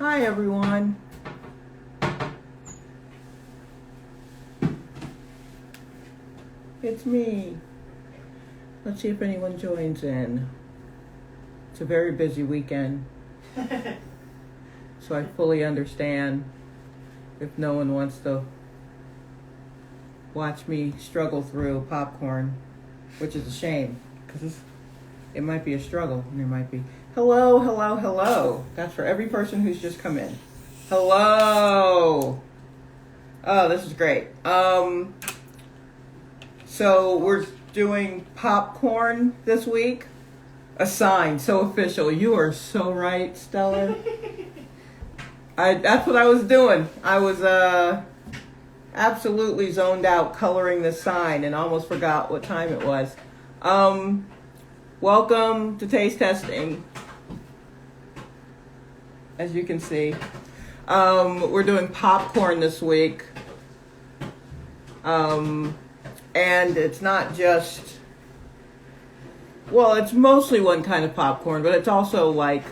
Hi, everyone. It's me. Let's see if anyone joins in. It's a very busy weekend, so I fully understand if no one wants to watch me struggle through popcorn, which is a shame, because it might be a struggle, and there might be... Hello, hello, hello. That's for every person who's just come in. Hello. Oh, this is great. So we're doing popcorn this week. A sign, so official. You are so right, Stella. That's what I was doing. I was absolutely zoned out coloring this sign and almost forgot what time it was. Welcome to Taste Testing. As you can see, we're doing popcorn this week. And it's not just, well, it's mostly one kind of popcorn, but it's also like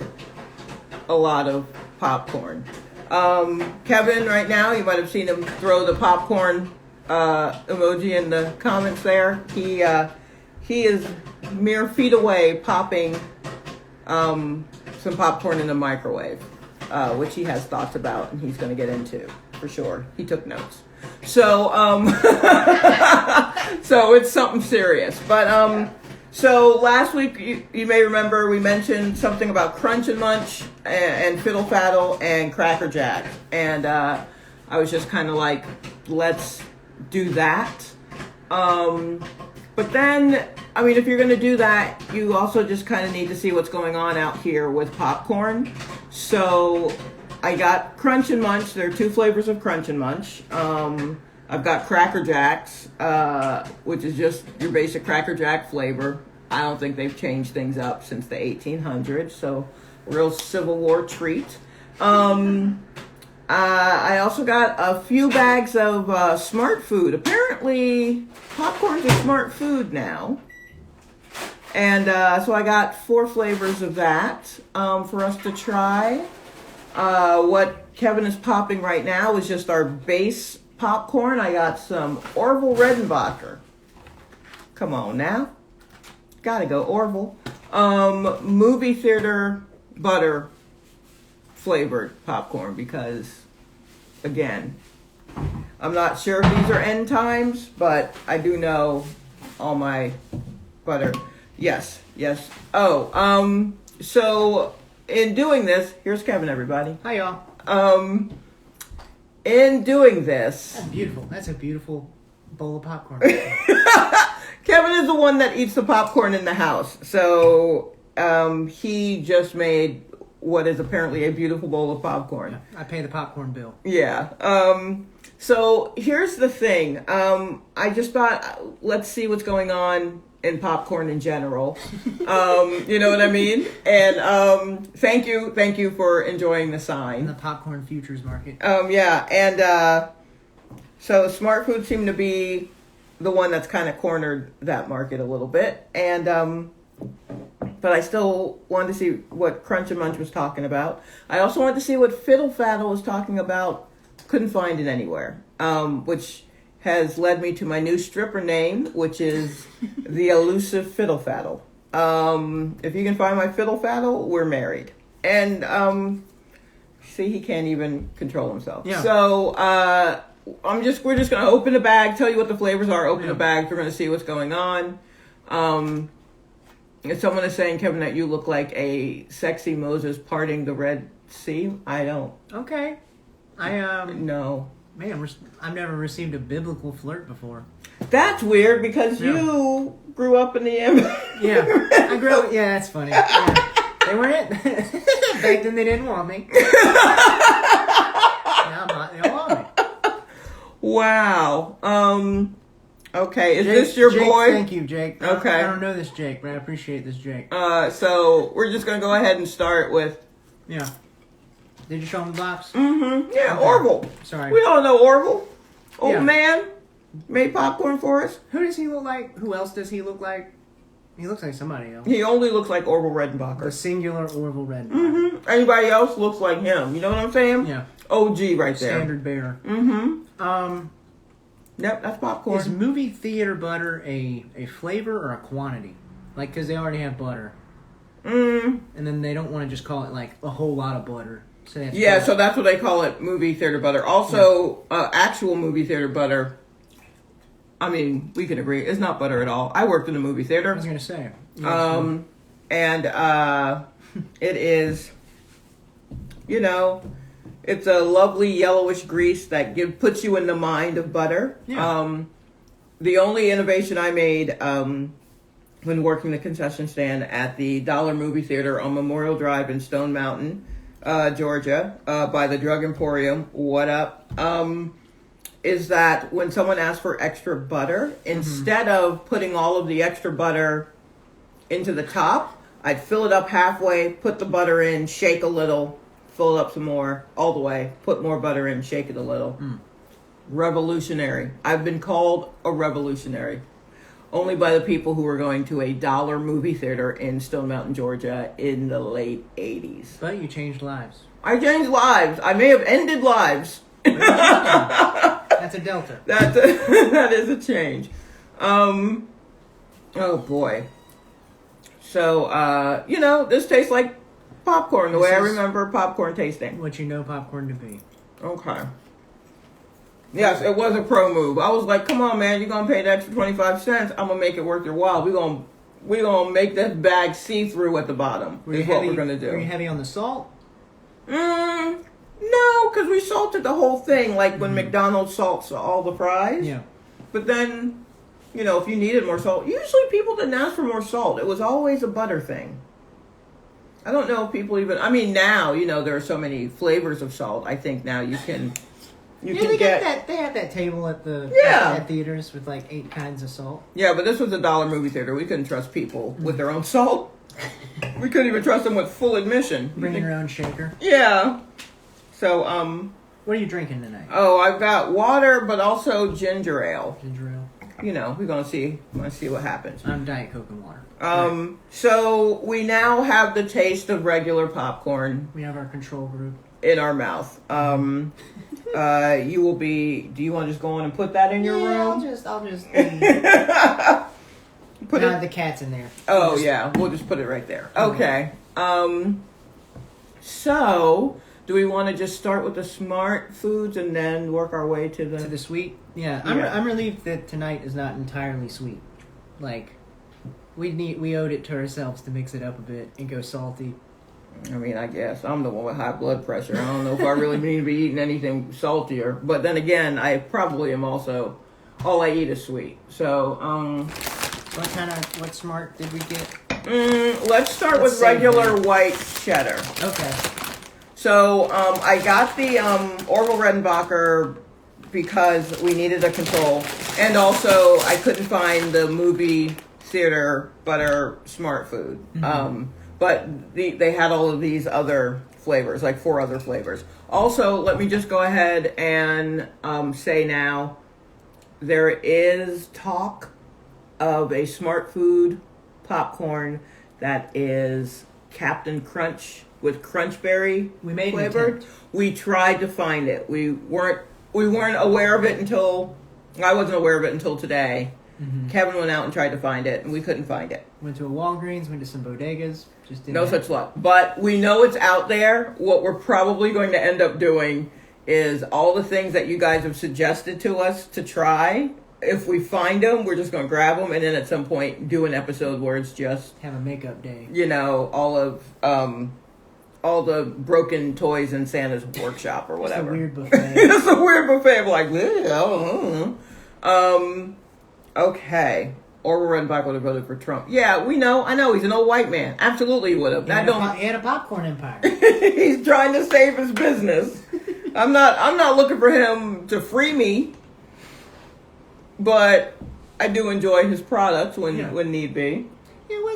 a lot of popcorn. Kevin, right now, you might have seen him throw the popcorn emoji in the comments there. He is mere feet away popping some popcorn in the microwave, which he has thoughts about and he's going to get into for sure. He took notes. So, so it's something serious. But so last week you may remember we mentioned something about Crunch and Munch and Fiddle Faddle and Cracker Jack, and I was just kind of like, let's do that. But then, I mean, if you're going to do that, you also just kind of need to see what's going on out here with popcorn. So I got Crunch and Munch. There are two flavors of Crunch and Munch. I've got Cracker Jacks, which is just your basic Cracker Jack flavor. I don't think they've changed things up since the 1800s, so real Civil War treat. I also got a few bags of Smart Food. Apparently, popcorn's a smart food now. And so I got 4 flavors of that for us to try. What Kevin is popping right now is just our base popcorn. I got some Orville Redenbacher. Come on now. Gotta go Orville. Movie theater butter flavored popcorn because, again, I'm not sure if these are end times, but I do know all my butter. Yes. Oh, so in doing this, here's Kevin, everybody. Hi, y'all. In doing this... That's beautiful. That's a beautiful bowl of popcorn. Kevin is the one that eats the popcorn in the house. So he just made what is apparently a beautiful bowl of popcorn. Yeah, I pay the popcorn bill. Yeah. So here's the thing. I just thought, let's see what's going on in popcorn in general. You know what I mean? And thank you for enjoying the sign. The popcorn futures market. Yeah, and so Smart Food seemed to be the one that's kind of cornered that market a little bit. And but I still wanted to see what Crunch and Munch was talking about. I also wanted to see what Fiddle Faddle was talking about. Couldn't find it anywhere, which has led me to my new stripper name, which is the elusive Fiddle Faddle. If you can find my Fiddle Faddle, we're married. And see, he can't even control himself. Yeah. So we're just gonna open the bag, tell you what the flavors are. Open the bag. We're gonna see what's going on. If someone is saying, Kevin, that you look like a sexy Moses parting the Red Sea, I don't. Okay. No. Man, I've never received a biblical flirt before. That's weird because you grew up in the Yeah, I grew up. Yeah, that's funny. Yeah. They weren't. Back then, they didn't want me. Now they don't want me. Wow. Okay, is Jake, this your Jake, boy? Thank you, Jake. Okay. I don't know this Jake, but I appreciate this Jake. So we're just gonna go ahead and start with. Yeah. Did you show him the box? Mm-hmm. Yeah, Okay. Orville. Sorry. We all know Orville. Old Yeah. man made popcorn for us. Who does he look like? Who else does he look like? He looks like somebody else. He only looks like Orville The Redenbacher. singular Orville Redenbacher. Anybody else looks like him. You know what I'm saying? Yeah. OG right there. Standard bearer. Yep, that's popcorn. Is movie theater butter a flavor or a quantity? Like, because they already have butter. And then they don't want to just call it, like, a whole lot of butter. So they have to Yeah, call so that's what they call it, movie theater butter. Also, actual movie theater butter, I mean, we can agree, it's not butter at all. I worked in a movie I theater. was going to say. And it is, you know, it's a lovely yellowish grease that puts you in the mind of butter. Yeah. The only innovation I made when working the concession stand at the Dollar Movie Theater on Memorial Drive in Stone Mountain, Georgia, by the Drug Emporium, what up, is that when someone asks for extra butter, instead of putting all of the extra butter into the top, I'd fill it up halfway, put the butter in, shake a little, fill it up some more, all the way, put more butter in, shake it a little. Revolutionary. I've been called a revolutionary. Only by the people who were going to a Dollar Movie Theater in Stone Mountain, Georgia in the late 80s. But you changed lives. I changed lives. I may have ended lives. That's a delta. That is a change. Oh boy. So, you know, this tastes like popcorn, the way I remember popcorn tasting. What you know popcorn to be. Okay. Yes, it was a pro move. I was like, come on, man, you're going to pay the extra 25 cents. I'm going to make it worth your while. We're gonna make that bag see-through at the bottom is what we're going to do. Were you heavy on the salt? No, because we salted the whole thing, like when McDonald's salts all the fries. Yeah. But then, you know, if you needed more salt, usually people didn't ask for more salt. It was always a butter thing. I don't know if people even, I mean, now, you know, there are so many flavors of salt. I think now you can they get that. They have that table at the at theaters with like 8 kinds of salt. Yeah, but this was a Dollar Movie Theater. We couldn't trust people with their own salt. We couldn't even trust them with full admission. Bring your own shaker. Yeah. So, what are you drinking tonight? Oh, I've got water, but also ginger ale. Ginger ale. You know, we're gonna see what happens. I'm Diet Coke and water. So we now have the taste of regular popcorn. We have our control group In our mouth. You will be. Do you want to just go on and put that in your room? I'll just. Put it. The cat's in there. Oh yeah, we'll just put it right there. Okay. So do we want to just start with the smart foods and then work our way to the sweet? Yeah. I'm relieved that tonight is not entirely sweet. Like, we owed it to ourselves to mix it up a bit and go salty. I mean, I guess I'm the one with high blood pressure. I don't know if I really need to be eating anything saltier. But then again, I probably am also, all I eat is sweet. So, what smart did we get? Let's start with regular white cheddar. Okay. So, I got the Orville Redenbacher because we needed a control. And also, I couldn't find the movie theater butter smart food. But they had all of these other flavors, like 4 other flavors. Also, let me just go ahead and say now, there is talk of a smart food popcorn that is Captain Crunch with Crunch Berry flavored. We tried to find it. We weren't aware of it until, I wasn't aware of it until today. Kevin went out and tried to find it, and we couldn't find it. Went to a Walgreens, went to some bodegas. Just didn't no such luck. But we know it's out there. What we're probably going to end up doing is all the things that you guys have suggested to us to try. If we find them, we're just going to grab them, and then at some point do an episode where it's just have a makeup day. You know, all the broken toys in Santa's workshop or whatever. It's a weird buffet. It's a weird buffet. I'm like, I don't know. Okay. Orville Redenbacher would have voted for Trump. Yeah, we know. I know. He's an old white man. Absolutely he would have. He had a popcorn empire. He's trying to save his business. I'm not looking for him to free me. But I do enjoy his products when need be. Yeah,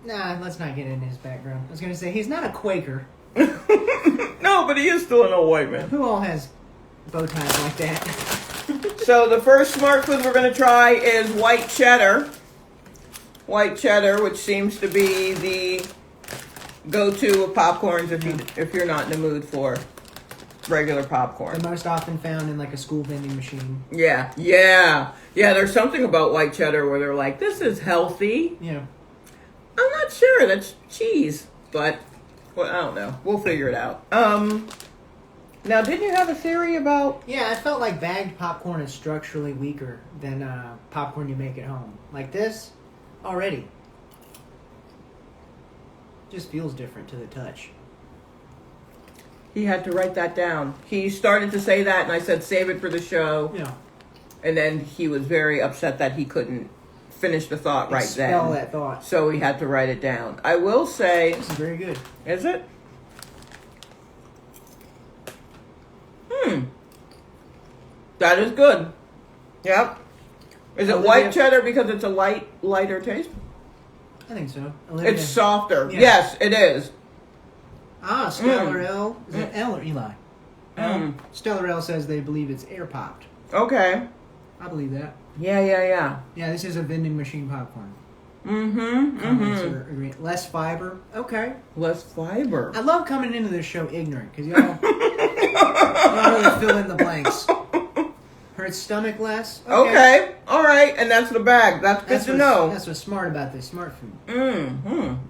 nah, let's not get into his background. I was going to say, he's not a Quaker. No, but he is still an old white man. Who all has bow ties like that? So the first smart food we're going to try is white cheddar. white cheddar, which seems to be the go-to of popcorns if you're not in the mood for regular popcorn. The most often found in like a school vending machine. Yeah. There's something about white cheddar where they're like, this is healthy. Yeah. I'm not sure. That's cheese, but well, I don't know. We'll figure it out. Now, didn't you have a theory about? Yeah, I felt like bagged popcorn is structurally weaker than popcorn you make at home. Like this, already. Just feels different to the touch. He had to write that down. He started to say that, and I said, save it for the show. Yeah. And then he was very upset that he couldn't finish the thought right then. Expel that thought. So he had to write it down. I will say... This is very good. Is it? That is good. Yep. Is it white cheddar because it's a lighter taste? I think so. It's softer. Yeah. Yes, it is. Stellar L. Is it L or Eli? Stellar L says they believe it's air popped. Okay. I believe that. Yeah. Yeah, this is a vending machine popcorn. Comments are agreeing. Less fiber. Okay. Less fiber. I love coming into this show ignorant because y'all really fill in the blanks. Hurts stomach less. Okay. All right. And that's the bag. That's good to know. That's what's smart about this smart food.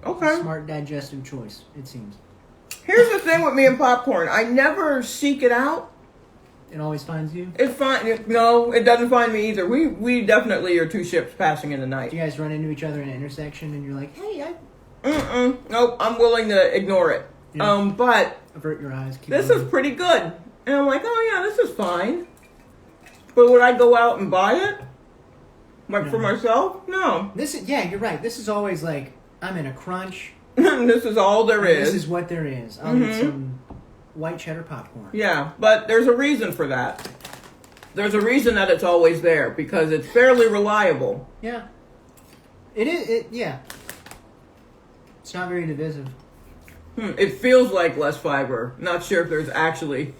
Okay. Smart digestive choice, it seems. Here's the thing with me and popcorn. I never seek it out. It always finds you? It No, it doesn't find me either. We definitely are two ships passing in the night. Do you guys run into each other in an intersection and you're like, hey, Nope, I'm willing to ignore it. Yeah. But avert your eyes. This is pretty good. And I'm like, oh yeah, this is fine. But would I go out and buy it? Like for myself? No. You're right. This is always like, I'm in a crunch. This is all there is. This is what there is. I'll get some white cheddar popcorn. Yeah, but there's a reason for that. There's a reason that it's always there, because it's fairly reliable. Yeah. It is, yeah. It's not very divisive. It feels like less fiber. Not sure if there's actually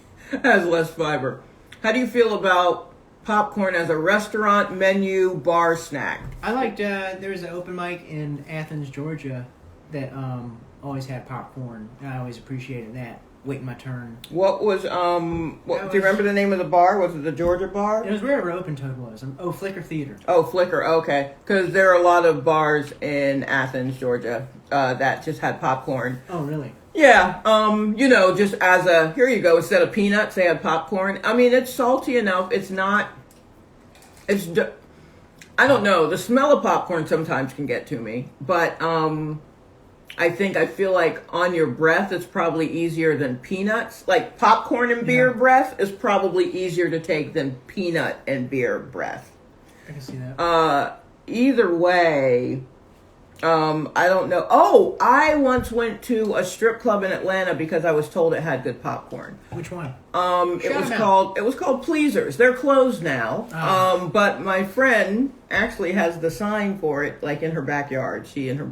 has less fiber. How do you feel about popcorn as a restaurant menu bar snack? I liked, there was an open mic in Athens, Georgia that always had popcorn. And I always appreciated that. Waiting my turn. What was, do you remember the name of the bar? Was it the Georgia bar? It was wherever Open Toad was. Flicker Theater. Oh, Flicker, okay. Because there are a lot of bars in Athens, Georgia, that just had popcorn. Oh, really? Yeah, just as a, here you go, instead of peanuts, they had popcorn. I mean, it's salty enough. It's not, I don't know. The smell of popcorn sometimes can get to me. But, I feel like on your breath, it's probably easier than peanuts. Like popcorn and beer breath is probably easier to take than peanut and beer breath. I can see that. Either way, I don't know. Oh, I once went to a strip club in Atlanta because I was told it had good popcorn. Which one? It was called Pleasers. They're closed now. But my friend actually has the sign for it, like in her backyard. She and her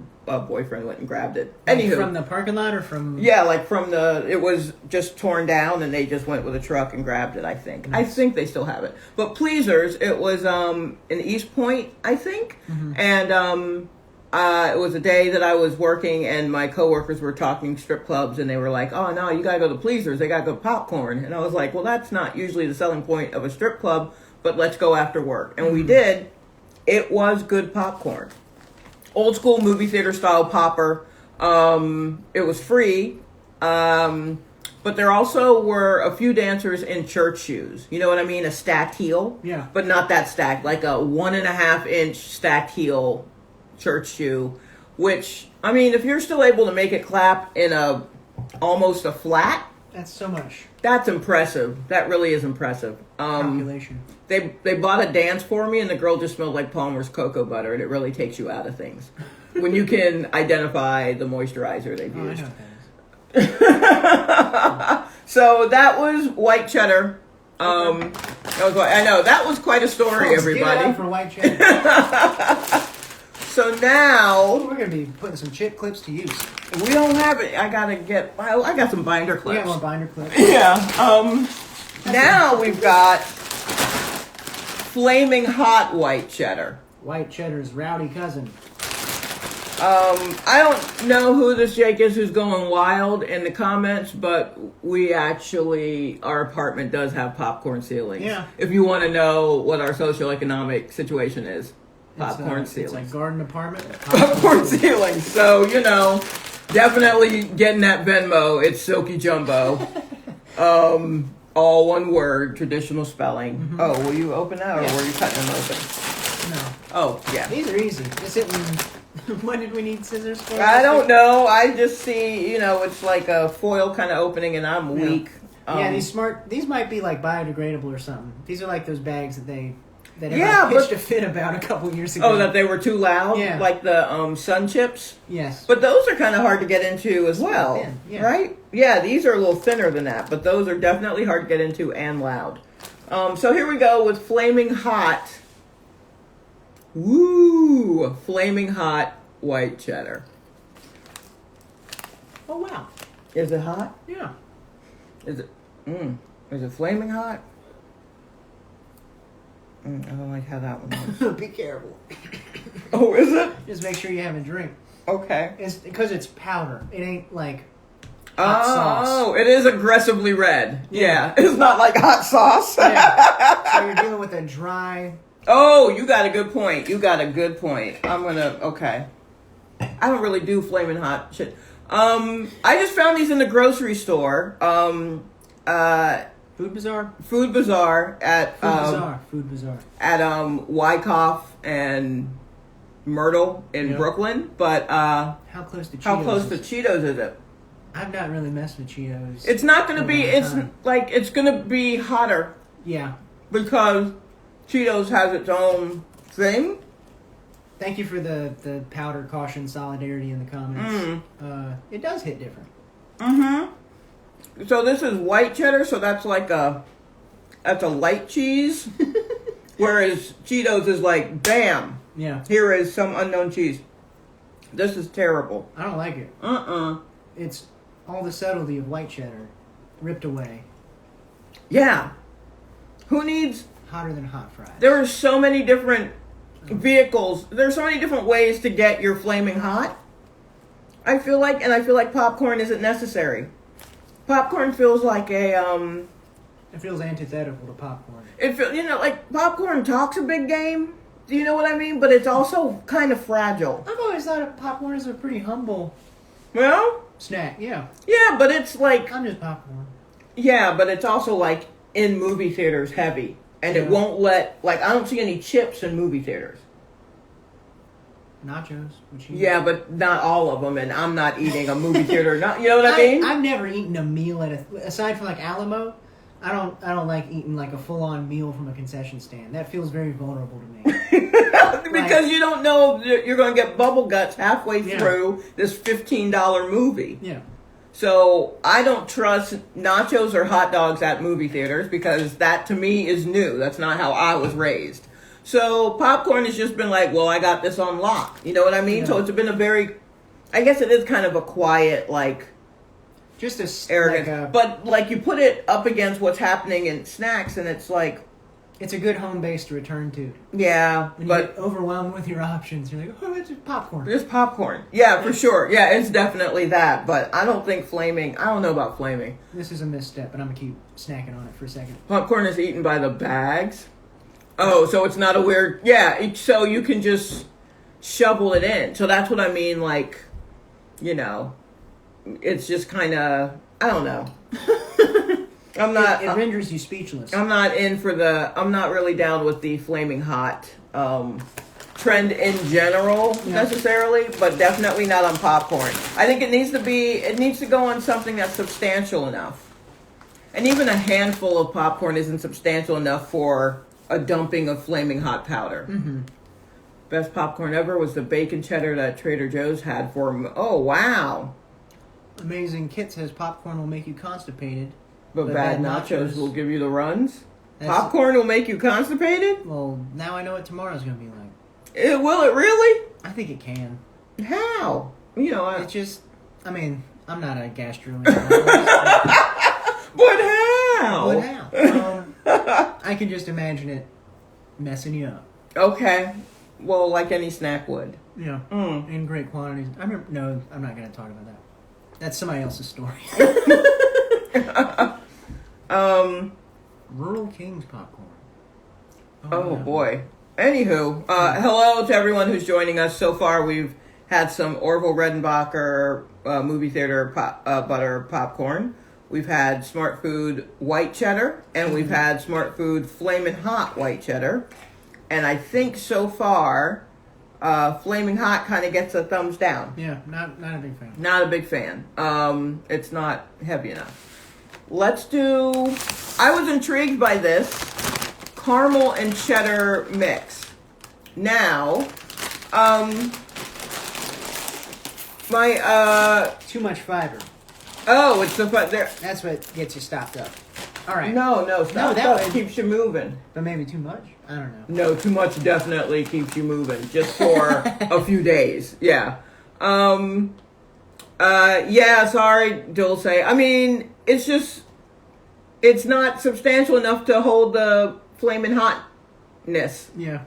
boyfriend went and grabbed it. Anywho, from the parking lot or from? Yeah, like from it was just torn down and they just went with a truck and grabbed it, I think. Nice. I think they still have it. But Pleasers, it was in East Point, I think. Mm-hmm. And it was a day that I was working and my coworkers were talking strip clubs and they were like, oh no, you gotta go to Pleasers, they got good popcorn. And I was like, well, that's not usually the selling point of a strip club, but let's go after work. And we did. It was good popcorn. Old school movie theater style popper. It was free. But there also were a few dancers in church shoes. You know what I mean? A stacked heel. Yeah. But not that stacked. Like a 1.5 inch stacked heel church shoe. Which, I mean, if you're still able to make it clap in almost a flat. That's so much. That's impressive. That really is impressive. Calculation. They bought a dance for me, and the girl just smelled like Palmer's cocoa butter, and it really takes you out of things when you can identify the moisturizer they've used. I know what that is. So that was white cheddar. I know that was quite a story, everybody. Give it up for white cheddar. So now we're gonna be putting some chip clips to use. We don't have it. I got some binder clips. We got more binder clips. Yeah. Now we've got flaming hot white cheddar. White cheddar's rowdy cousin. I don't know who this Jake is who's going wild in the comments, but we actually, our apartment does have popcorn ceilings. Yeah. If you want to know what our socioeconomic situation is, popcorn It's ceilings. like garden apartment. Popcorn ceilings. So, definitely getting that Venmo. It's Silky Jumbo. All one word, traditional spelling. Mm-hmm. Oh, will you open that or Yeah. were you cutting them open? No, Oh, yeah. these are easy. Just hitting. When did we need scissors for? I don't know. I just see, it's like a foil kind of opening and I'm Yeah. weak. Yeah, these might be like biodegradable or something. These are like those bags that everyone Yeah, pitched but- a fit about a couple years ago. Oh, that they were too loud? Yeah. Like the sun chips? Yes. But those are kind of hard to get into as well, thin, yeah. right? Yeah, these are a little thinner than that, but those are definitely hard to get into and loud. So here we go with Flaming Hot. Woo! Flaming Hot white cheddar. Oh wow. Is it hot? Yeah. Is it flaming hot? I don't like how that one looks. Be careful. Oh, is it? Just make sure you have a drink. Okay. It's because it's powder. It ain't like hot sauce. Oh, it is aggressively red. Yeah. Yeah. It's not like hot sauce. Yeah. So you're dealing with a dry. Oh, you got a good point. Okay. I don't really do flaming hot shit. I just found these in the grocery store. Food Bazaar. Food Bazaar at Food Bazaar. at Wyckoff and Myrtle in Yeah. Brooklyn. But How close to Cheetos? how close to is- Cheetos is it? I've not really messed with Cheetos. It's not going to in a be. long It's time. like it's going to be hotter Yeah. because Cheetos has its own thing. Thank you for the powder caution solidarity in the comments. It does hit different. Mm-hmm. So this is white cheddar, so that's a light cheese. Whereas Cheetos is like, bam, Yeah. here is some unknown cheese. This is terrible. I don't like it. It's all the subtlety of white cheddar ripped away. Yeah. Who needs... Hotter than hot fries. There are so many different vehicles. There's so many different ways to get your flaming hot. I feel like popcorn isn't necessary. Popcorn feels like It feels antithetical to popcorn. like popcorn talks a big game. Do you know what I mean? But it's also kind of fragile. I've always thought of popcorn as a pretty humble Well, snack. Yeah. yeah, but it's like, I'm just popcorn. yeah, but it's also like in movie theaters heavy. And it Yeah. won't I don't see any chips in movie theaters. Nachos. Which you Yeah, but not all of them, and I'm not eating a movie theater. Not, you know what I mean? I've never eaten a meal aside from like Alamo. I don't like eating like a full on meal from a concession stand. That feels very vulnerable to me. Because you don't know that you're going to get bubble guts halfway Yeah. through this $15 movie. Yeah. So I don't trust nachos or hot dogs at movie theaters because that to me is new. That's not how I was raised. So popcorn has just been like, well, I got this on lock. You know what I mean? Yeah. So it's been I guess it is kind of a quiet, like, Just arrogant. But like you put it up against what's happening in snacks and it's like, it's a good home base to return to. yeah, When you but get overwhelmed with your options, you're like, oh, it's just popcorn. there's popcorn. Yeah, for sure. Yeah, it's definitely that. But I don't know about flaming. This is a misstep, but I'm going to keep snacking on it for a second. Popcorn is eaten by the bags. Oh, so it's not a weird... Yeah, so you can just shovel it in. So that's what I mean, like, it's just kind of... I don't know. I'm not... It renders you speechless. I'm not really down with the flaming hot trend in general necessarily, but definitely not on popcorn. I think it needs to go on something that's substantial enough. And even a handful of popcorn isn't substantial enough for a dumping of flaming hot powder. Mm-hmm. Best popcorn ever was the bacon cheddar that Trader Joe's had for me. Oh, wow. Amazing Kit says popcorn will make you constipated. But bad nachos will give you the runs. That's- Popcorn will make you constipated? Well, now I know what tomorrow's going to be like. Will it really? I think it can. How? It's just, I'm not a gastroenterologist. But how? But how? I can just imagine it messing you up. Okay. Well, like any snack would. Yeah. Mm. In great quantities. No, I'm not going to talk about that. That's somebody else's story. Rural King's popcorn. Oh yeah. boy. Anywho, hello to everyone who's joining us. So far, we've had some Orville Redenbacher movie theater butter popcorn. We've had Smart Food white cheddar, and we've had Smart Food Flamin' Hot white cheddar. And I think so far, Flaming Hot kind of gets a thumbs down. Yeah, not a big fan. Not a big fan. It's not heavy enough. Let's do... I was intrigued by this caramel and cheddar mix. Now, Too much fiber. Oh, it's the there. That's what gets you stopped up. All right. No, stop. that That way- keeps you moving. But maybe too much? I don't know. No, too much definitely keeps you moving, just for a few days. Yeah. Yeah, sorry, Dulce. I mean, it's not substantial enough to hold the flaming hotness. Yeah.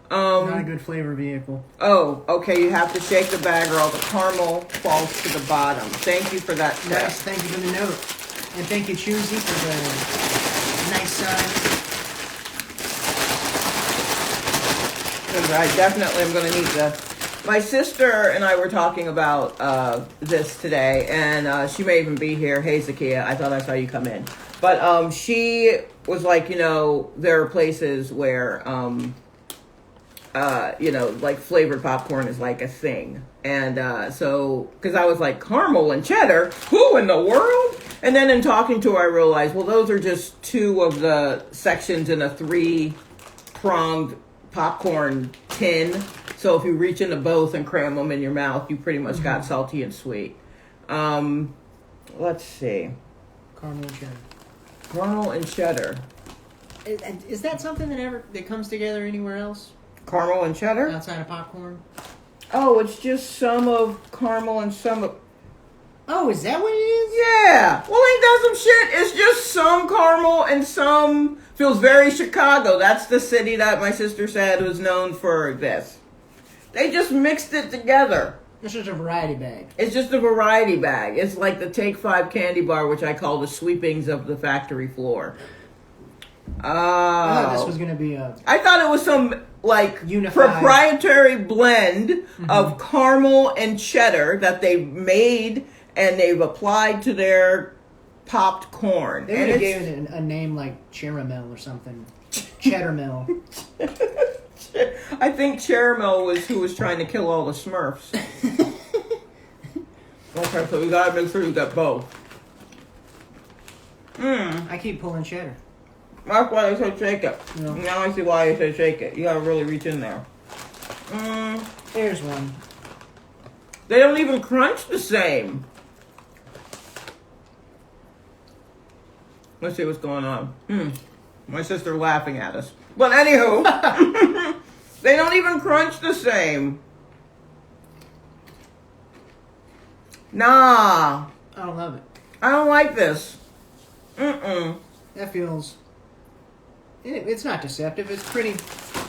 Not a good flavor vehicle. Oh, okay, you have to shake the bag or all the caramel falls to the bottom. Thank you for that tip. Nice. Thank you for the note. And thank you, Choosy, for the nice sign. I definitely am going to need this. My sister and I were talking about this today, and she may even be here. Hey, Zakia, I thought I saw you come in. But she was like, there are places where, like flavored popcorn is like a thing. And so, because I was like, caramel and cheddar? Who in the world? And then in talking to her, I realized, well, those are just two of the sections in a 3-pronged popcorn tin. So if you reach into both and cram them in your mouth, you pretty much got salty and sweet. Let's see. Caramel and cheddar. Caramel and cheddar. Is that something that comes together anywhere else Caramel and cheddar? outside of popcorn? Oh, it's just some of caramel and some of... Oh, is that what it is? Yeah. Well, ain't that some shit? It's just some caramel and some... Feels very Chicago. That's the city that my sister said was known for this. They just mixed it together. It's just a variety bag. It's just a variety bag. It's like the Take 5 candy bar, which I call the sweepings of the factory floor. I thought this was Oh. going to be a... I thought it was some, like, Unified. proprietary blend of caramel and cheddar that they've made and they've applied to their popped corn. They would have given it a name like Cheramel or something. Cheddarmel. I think Cheramel was who was trying to kill all the Smurfs. Okay, so we gotta make sure you got both. I keep pulling cheddar. That's why I said shake it. Yeah. Now I see why I said shake it. You gotta really reach in there. There's one. They don't even crunch the same. Let's see what's going on. My sister laughing at us. But anywho, they don't even crunch the same. Nah, I don't love it. I don't like this. Mm-mm. That feels... It's not deceptive. It's pretty...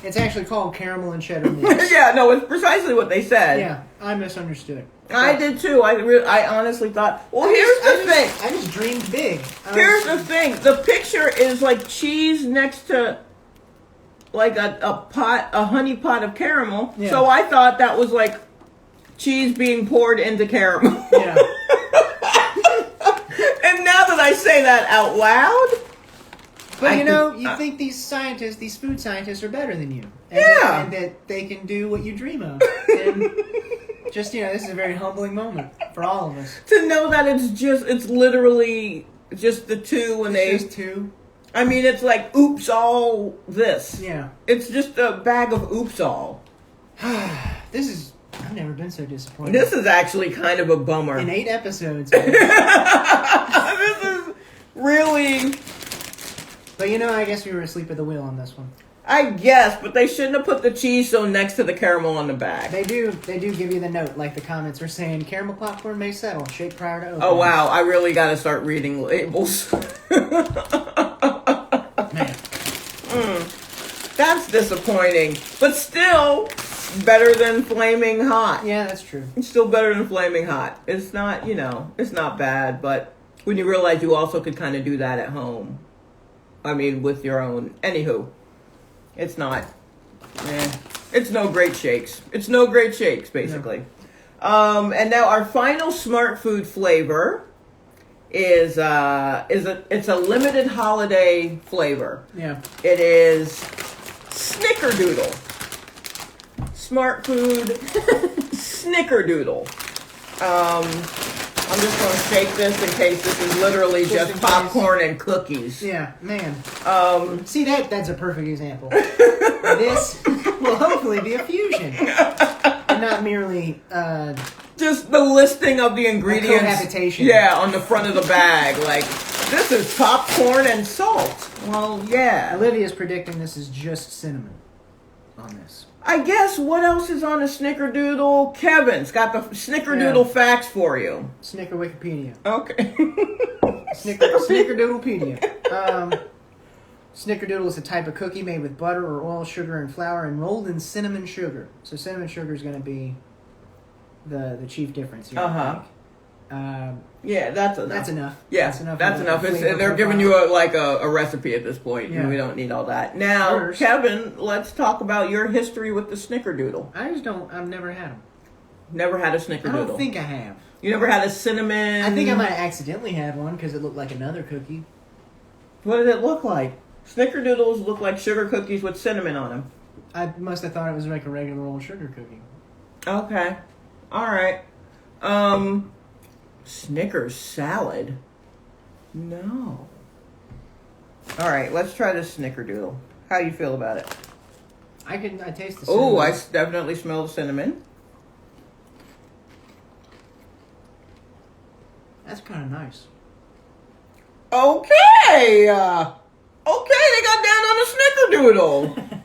It's actually called caramel and cheddar mix. Yeah, no, it's precisely what they said. Yeah, I misunderstood. I did too. I honestly thought, well, here's the thing. I just dreamed big. Here's the thing. The picture is like cheese next to like a honey pot of caramel. Yeah. So I thought that was like cheese being poured into caramel. Yeah. And now that I say that out loud, But I you think these food scientists are better than you. And Yeah. and that they can do what you dream of. And just, this is a very humbling moment for all of us. to know that it's literally just the two and It's just two. I mean, it's like oops all this. Yeah. It's just a bag of oops all. I've never been so disappointed. This is actually kind of a bummer. In 8 episodes. Man. This is really, But I guess we were asleep at the wheel on this one. I guess, but they shouldn't have put the cheese so next to the caramel on the bag. They do give you the note, like the comments were saying, caramel popcorn may settle, shake prior to opening. Oh wow, I really got to start reading labels. Man. That's disappointing. But still, better than Flaming Hot. Yeah, that's true. It's still better than Flaming Hot. It's not, it's not bad, but when you realize you also could kind of do that at home. I mean, with your own. Anywho, it's not. It's no great shakes. It's no great shakes, basically. No. And now our final Smart Food flavor it's a limited holiday flavor. Yeah. It is Snickerdoodle. Smart Food Snickerdoodle. I'm just going to shake this in case this is literally just popcorn and cookies. Yeah, man. See, that's a perfect example. This will hopefully be a fusion. And not merely... just the listing of the ingredients. Cohabitation. Yeah, on the front of the bag. Like, this is popcorn and salt. Well, yeah. Olivia's predicting this is just cinnamon on this. I guess what else is on a Snickerdoodle? Kevin's got the Snickerdoodle facts for you. Snicker Wikipedia. Okay. Snickerdoodlepedia. Snickerdoodle is a type of cookie made with butter or oil, sugar, and flour, and rolled in cinnamon sugar. So cinnamon sugar is going to be the chief difference here. Yeah, that's enough. That's enough. Yeah, that's enough. They're giving you a recipe at this point, and we don't need all that. Now, first, Kevin, let's talk about your history with the Snickerdoodle. I've never had them. Never had a Snickerdoodle? I don't think I have. You never had a cinnamon? I think I might have accidentally had one because it looked like another cookie. What did it look like? Snickerdoodles look like sugar cookies with cinnamon on them. I must have thought it was like a regular old sugar cookie. Okay. All right. Snickers salad? No. All right, let's try the Snickerdoodle. How do you feel about it? I taste the cinnamon. Oh, I definitely smell the cinnamon. That's kind of nice. Okay. They got down on the Snickerdoodle.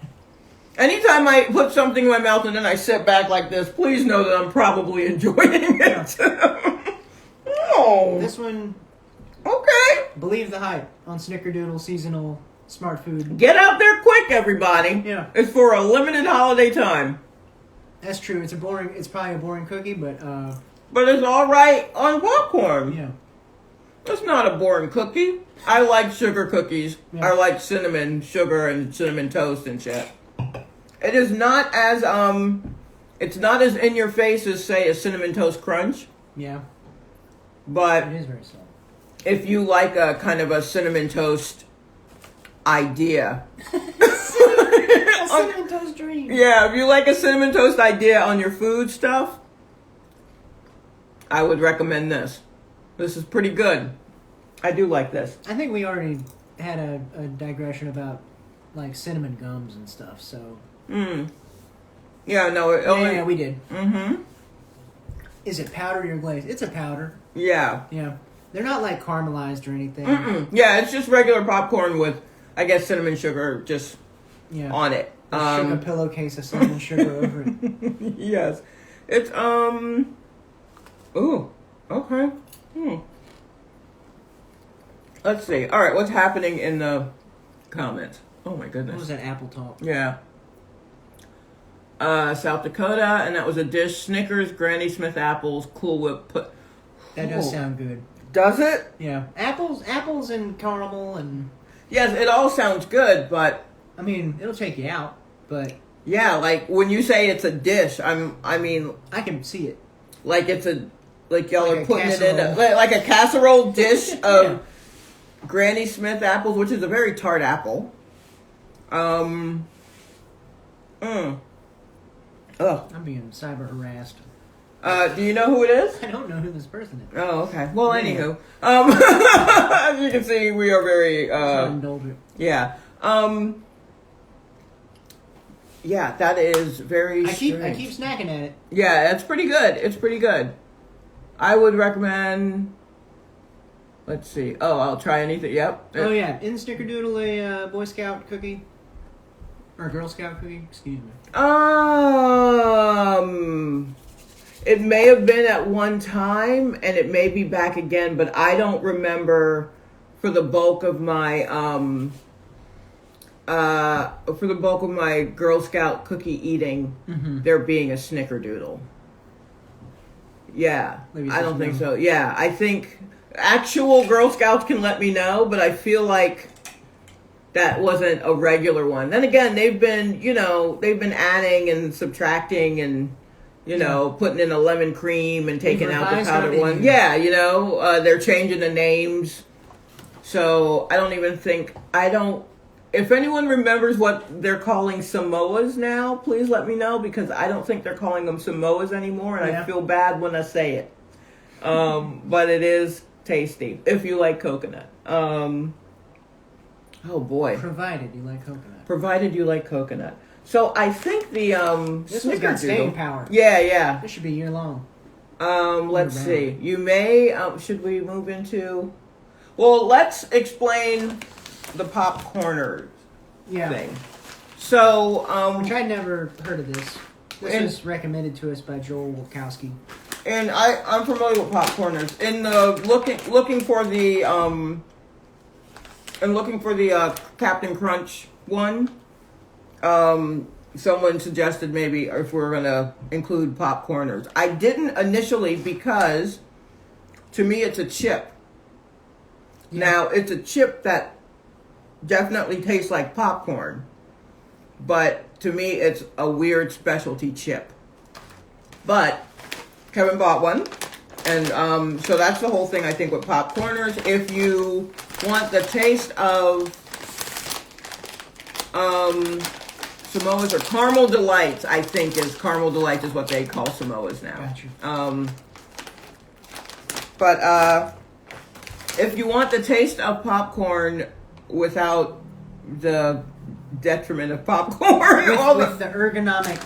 Anytime I put something in my mouth and then I sit back like this, please know that I'm probably enjoying it. Oh. This one... Okay. Believe the hype on Snickerdoodle seasonal smart food. Get out there quick, everybody. Yeah. It's for a limited holiday time. That's true. It's probably a boring cookie, but it's all right on popcorn. Yeah. It's not a boring cookie. I like sugar cookies. Yeah. I like cinnamon sugar and cinnamon toast and shit. It is not as it's not as in your face as, say, a Cinnamon Toast Crunch. Yeah. But it is very soft. If you like a kind of a cinnamon toast idea. A cinnamon toast dream. Yeah, if you like a cinnamon toast idea on your food stuff, I would recommend this. This is pretty good. I do like this. I think we already had a digression about like cinnamon gums and stuff, so. Yeah, no. Yeah, we did. Mm-hmm. Is it powdered or glazed? It's a powder. Yeah. Yeah. They're not like caramelized or anything. Yeah, it's just regular popcorn with, I guess, cinnamon sugar just on it. Shook a pillowcase of cinnamon sugar over it. Yes. It's, ooh. Okay. Let's see. All right, what's happening in the comments? Oh, my goodness. What was that, apple talk? Yeah. South Dakota, and that was a dish. Snickers, Granny Smith apples, Cool Whip. That does sound good. Does it? Yeah. Apples and caramel and... Yes, it all sounds good, but... I mean, it'll take you out, but... Yeah, like, when you say it's a dish, I mean... I can see it. Like it's a... Like y'all are putting it in like a casserole dish of Granny Smith apples, which is a very tart apple. I'm being cyber harassed. Do you know who it is? I don't know who this person is. Oh, okay. Well, anywho, as you can see, we are very indulgent. Yeah. Yeah, that is very. I keep snacking at it. Yeah, it's pretty good. It's pretty good. I would recommend. Let's see. Oh, I'll try anything. Yep. Oh yeah, in Snickerdoodle a Boy Scout cookie or Girl Scout cookie? Excuse me. It may have been at one time, and it may be back again, but I don't remember for the bulk of my for the bulk of my Girl Scout cookie eating, there being a snickerdoodle. Yeah, Maybe I don't think no. so. Yeah, I think actual Girl Scouts can let me know, but I feel like that wasn't a regular one. Then again, they've been adding and subtracting and, putting in a lemon cream and taking out the revised powdered our one. menu. Yeah, they're changing the names. So I don't even think, if anyone remembers what they're calling Samoas now, please let me know, because I don't think they're calling them Samoas anymore, and I Yeah. feel bad when I say it. But it is tasty if you like coconut. Oh boy. Provided you like coconut. Provided you like coconut. So I think the This one's got staying power. Yeah. This should be year long. Let's Year see. You may should we move into? Well, let's explain the popcorners Yeah. thing. So Which I'd never heard of this. This And- was recommended to us by Joel Wachowski. and I'm familiar with popcorners. In the looking for the Captain Crunch one, someone suggested maybe if we're gonna include popcorners. I didn't initially because to me it's a chip. Yeah. Now it's a chip that definitely tastes like popcorn, but to me it's a weird specialty chip. But Kevin bought one, and so that's the whole thing I think with popcorners. If you want the taste of Samoas or Caramel Delights, I think Caramel Delights is what they call Samoas now. Gotcha. But if you want the taste of popcorn without the detriment of popcorn, With the ergonomic.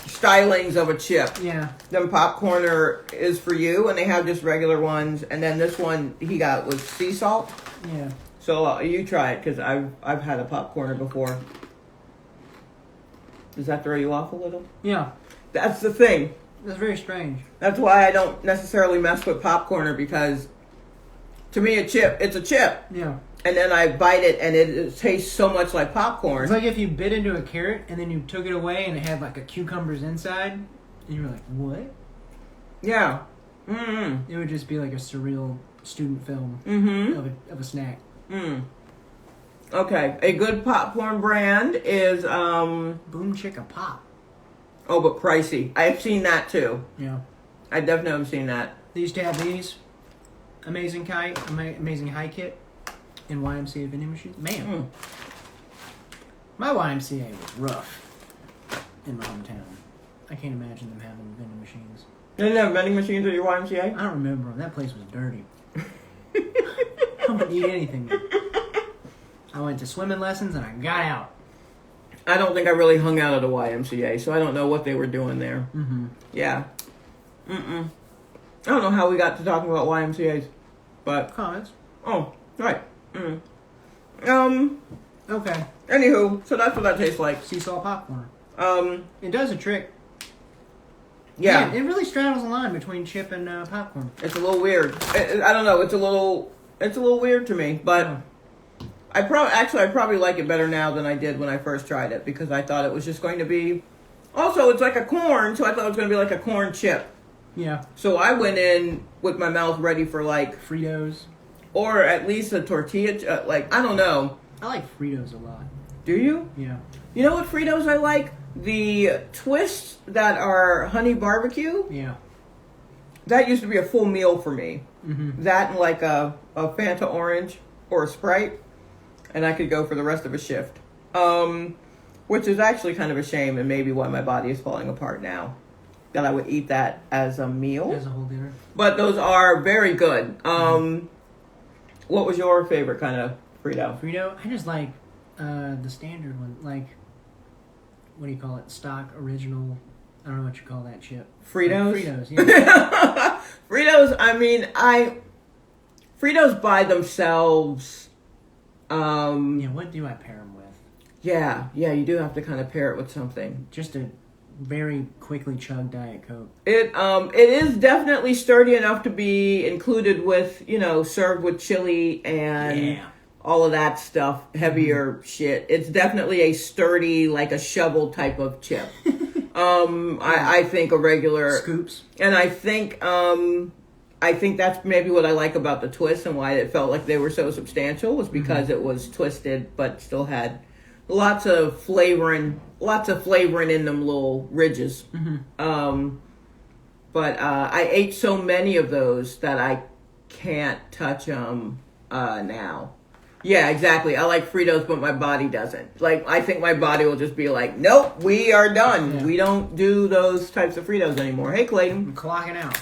stylings of a chip, Yeah. then popcorner is for you, and they have just regular ones. And then this one he got was sea salt. Yeah. So you try it, because I've had a popcorner before. Does that throw you off a little? Yeah. That's the thing. That's very strange. That's why I don't necessarily mess with popcorner, because to me it's a chip. Yeah. And then I bite it and it tastes so much like popcorn. It's like if you bit into a carrot and then you took it away and it had like a cucumber's inside, and you were like, what? Yeah. Mm-hmm. It would just be like a surreal student film Mm-hmm. of a snack. Mm. Okay. A good popcorn brand is Boom Chicka Pop. but pricey. I've seen that too. Yeah. I definitely have seen that. They used to have these. Amazing High Kit in YMCA vending machine. Man, Mm. my YMCA was rough in my hometown. I can't imagine them having vending machines. They didn't have vending machines at your YMCA? I don't remember. That place was dirty. I wouldn't eat anything. I went to swimming lessons and I got out. I don't think I really hung out at a YMCA, so I don't know what they were doing there. Mm-hmm. Yeah. I don't know how we got to talking about YMCA's, but Comments? oh, right. Okay. Anywho, so that's what that tastes like. Sea salt popcorn. Um, It does a trick. yeah. Man, it really straddles the line between chip and popcorn. It's a little weird. I don't know. It's a little weird to me, but Yeah. I probably like it better now than I did when I first tried it, because I thought it was just going to be. Also, it's like a corn, so I thought it was going to be like a corn chip. Yeah. So I went in with my mouth ready for Fritos. or at least a tortilla. I don't know. I like Fritos a lot. Do you? Yeah. You know what Fritos I like? The twists that are honey barbecue. Yeah. That used to be a full meal for me. Mm-hmm. That and like a Fanta orange or a Sprite, and I could go for the rest of a shift. Which is actually kind of a shame, and maybe why my body is falling apart now. That I would eat that as a meal. As a whole dinner. But those are very good. What was your favorite kind of Frito? Frito, I just like the standard one. Like, what do you call it? Stock, original. I don't know what you call that chip. Fritos? Like Fritos, yeah. Fritos, I mean, Fritos by themselves, Yeah, what do I pair them with? yeah, you do have to kind of pair it with something. Just a very quickly chugged Diet Coke. It is definitely sturdy enough to be included with, served with chili and Yeah. all of that stuff, heavier shit. It's definitely a sturdy, like a shovel type of chip. I think a regular Scoops. and I think that's maybe what I like about the twist and why it felt like they were so substantial was because it was twisted but still had lots of flavoring in them little ridges. But I ate so many of those that I can't touch them now. Yeah, exactly. I like Fritos, but my body doesn't. Like, I think my body will just be like, nope, we are done. Yeah. We don't do those types of Fritos anymore. Hey, Clayton. I'm clocking out.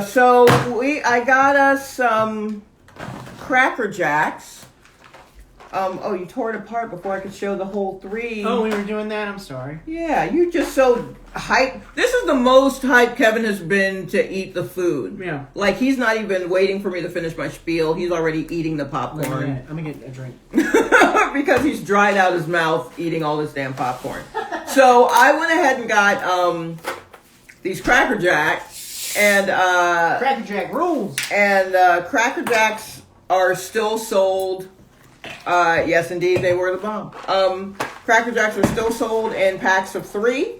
So I got us some Cracker Jacks. Oh, you tore it apart before I could show the whole 3. Oh, we were doing that? I'm sorry. Yeah, you just so hyped. This is the most hyped Kevin has been to eat the food. Yeah. Like, he's not even waiting for me to finish my spiel. He's already eating the Yeah, popcorn. I'm going to get a drink. Because he's dried out his mouth eating all this damn popcorn. So I went ahead and got these Cracker Jacks. And Cracker Jack rules. And Cracker Jacks are still sold. Yes, indeed, they were the bomb. Cracker Jacks are still sold in packs of 3.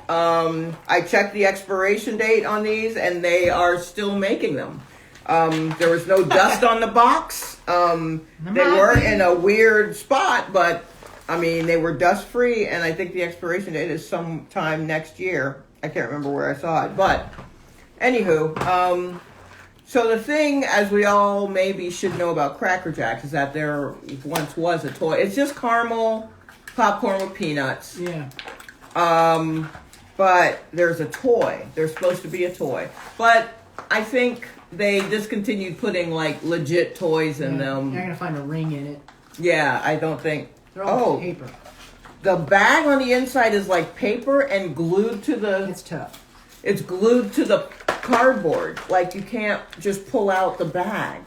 I checked the expiration date on these, and they are still making them. There was no dust on the box. They were in a weird spot, but, I mean, they were dust-free, and I think the expiration date is sometime next year. I can't remember where I saw it, but, anywho, so the thing, as we all maybe should know about Cracker Jacks, is that there once was a toy. It's just caramel popcorn with peanuts. Yeah. But there's a toy. There's supposed to be a toy. But I think they discontinued putting, like, legit toys in them. You're going to find a ring in it. Yeah, I don't think... They're all paper. The bag on the inside is, like, paper and glued to the... It's tough. It's glued to the cardboard. Like, you can't just pull out the bag.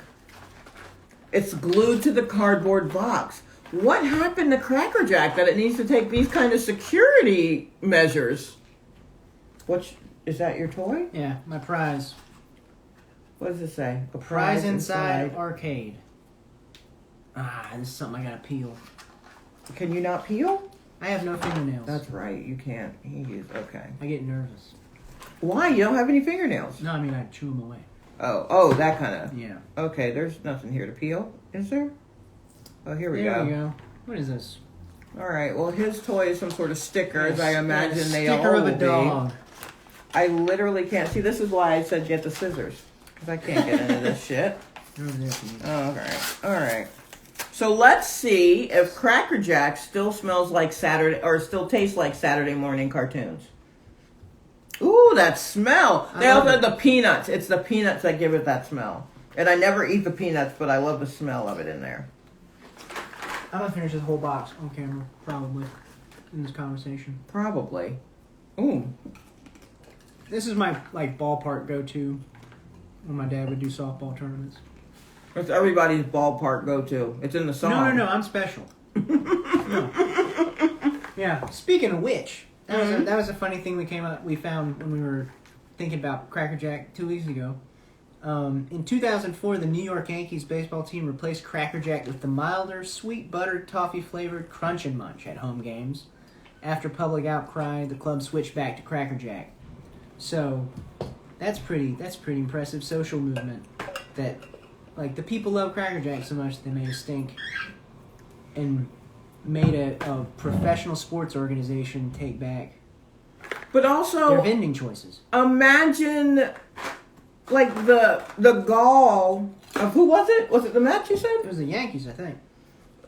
It's glued to the cardboard box. What happened to Cracker Jack that it needs to take these kind of security measures? Is that your toy? Yeah, my prize. What does it say? A Prize inside arcade. This is something I gotta peel. Can you not peel? I have no fingernails. That's right. You can't. Okay. I get nervous. Why? You don't have any fingernails? No, I mean I chew them away. Oh, that kind of. Yeah. Okay, there's nothing here to peel, is there? Oh, here we There go. we go. What is this? All right. Well, his toy is some sort of sticker, as I imagine they all sticker of will a dog. be. I literally can't see. This is why I said get the scissors, because I can't get into this shit. They're over there for you. All right. So let's see if Cracker Jack still smells like Saturday, or still tastes like Saturday morning cartoons. Ooh, that smell! They also have the peanuts. It's the peanuts that give it that smell. And I never eat the peanuts, but I love the smell of it in there. I'm gonna finish this whole box on camera, probably, in this conversation. Probably. Ooh. This is my ballpark go-to when my dad would do softball tournaments. It's everybody's ballpark go-to. It's in the song. No, I'm special. No. Yeah. Speaking of which, that was a funny thing we found when we were thinking about Cracker Jack 2 weeks ago. In 2004, the New York Yankees baseball team replaced Cracker Jack with the milder, sweet buttered, toffee-flavored Crunch and Munch at home games. After public outcry, the club switched back to Cracker Jack. So, that's pretty impressive social movement. That, the people love Cracker Jack so much that they made a stink and made a professional sports organization take back But also, their vending choices. Imagine, the gall of, who was it? Was it the Mets, you said? It was the Yankees, I think.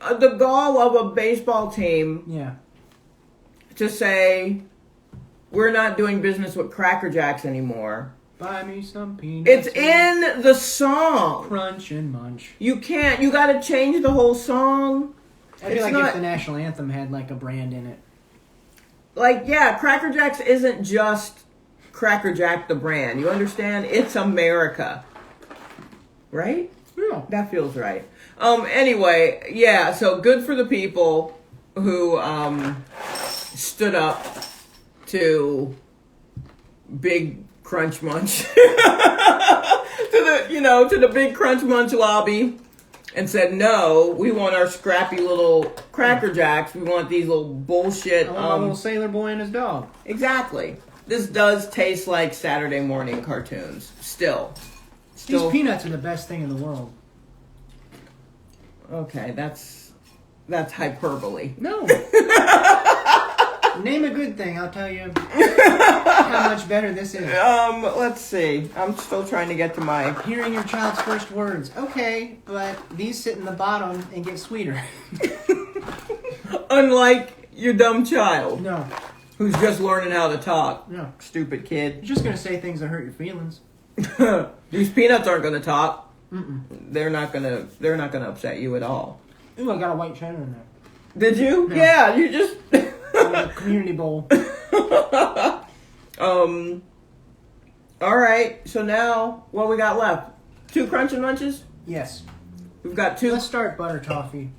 The gall of a baseball team Yeah. to say, we're not doing business with Cracker Jacks anymore. Buy me some peanuts. It's in the song. Crunch and Munch. You gotta change the whole song. I feel if the national anthem had a brand in it. Cracker Jacks isn't just Cracker Jack the brand. You understand? It's America. Right? Yeah. That feels right. Anyway, yeah, so good for the people who stood up to big Crunch Munch to the big Crunch Munch lobby and said, no, we want our scrappy little Cracker Jacks. We want these little bullshit. I want my little sailor boy and his dog. Exactly. This does taste like Saturday morning cartoons. Still. These peanuts are the best thing in the world. Okay, that's hyperbole. No. Name a good thing, I'll tell you how much better this is. Let's see. I'm still trying to get to my... Hearing your child's first words. Okay, but these sit in the bottom and get sweeter. Unlike your dumb child. No. Who's just learning how to talk. No. Stupid kid. You're just going to say things that hurt your feelings. These peanuts aren't going to talk. Mm-mm. They're not gonna upset you at all. Ooh, I got a white cheddar in there. Did you? No. Yeah, you just... Community bowl. All right. So now, what we got left? 2 Crunch and Munches? Yes. We've got 2. Let's start butter toffee.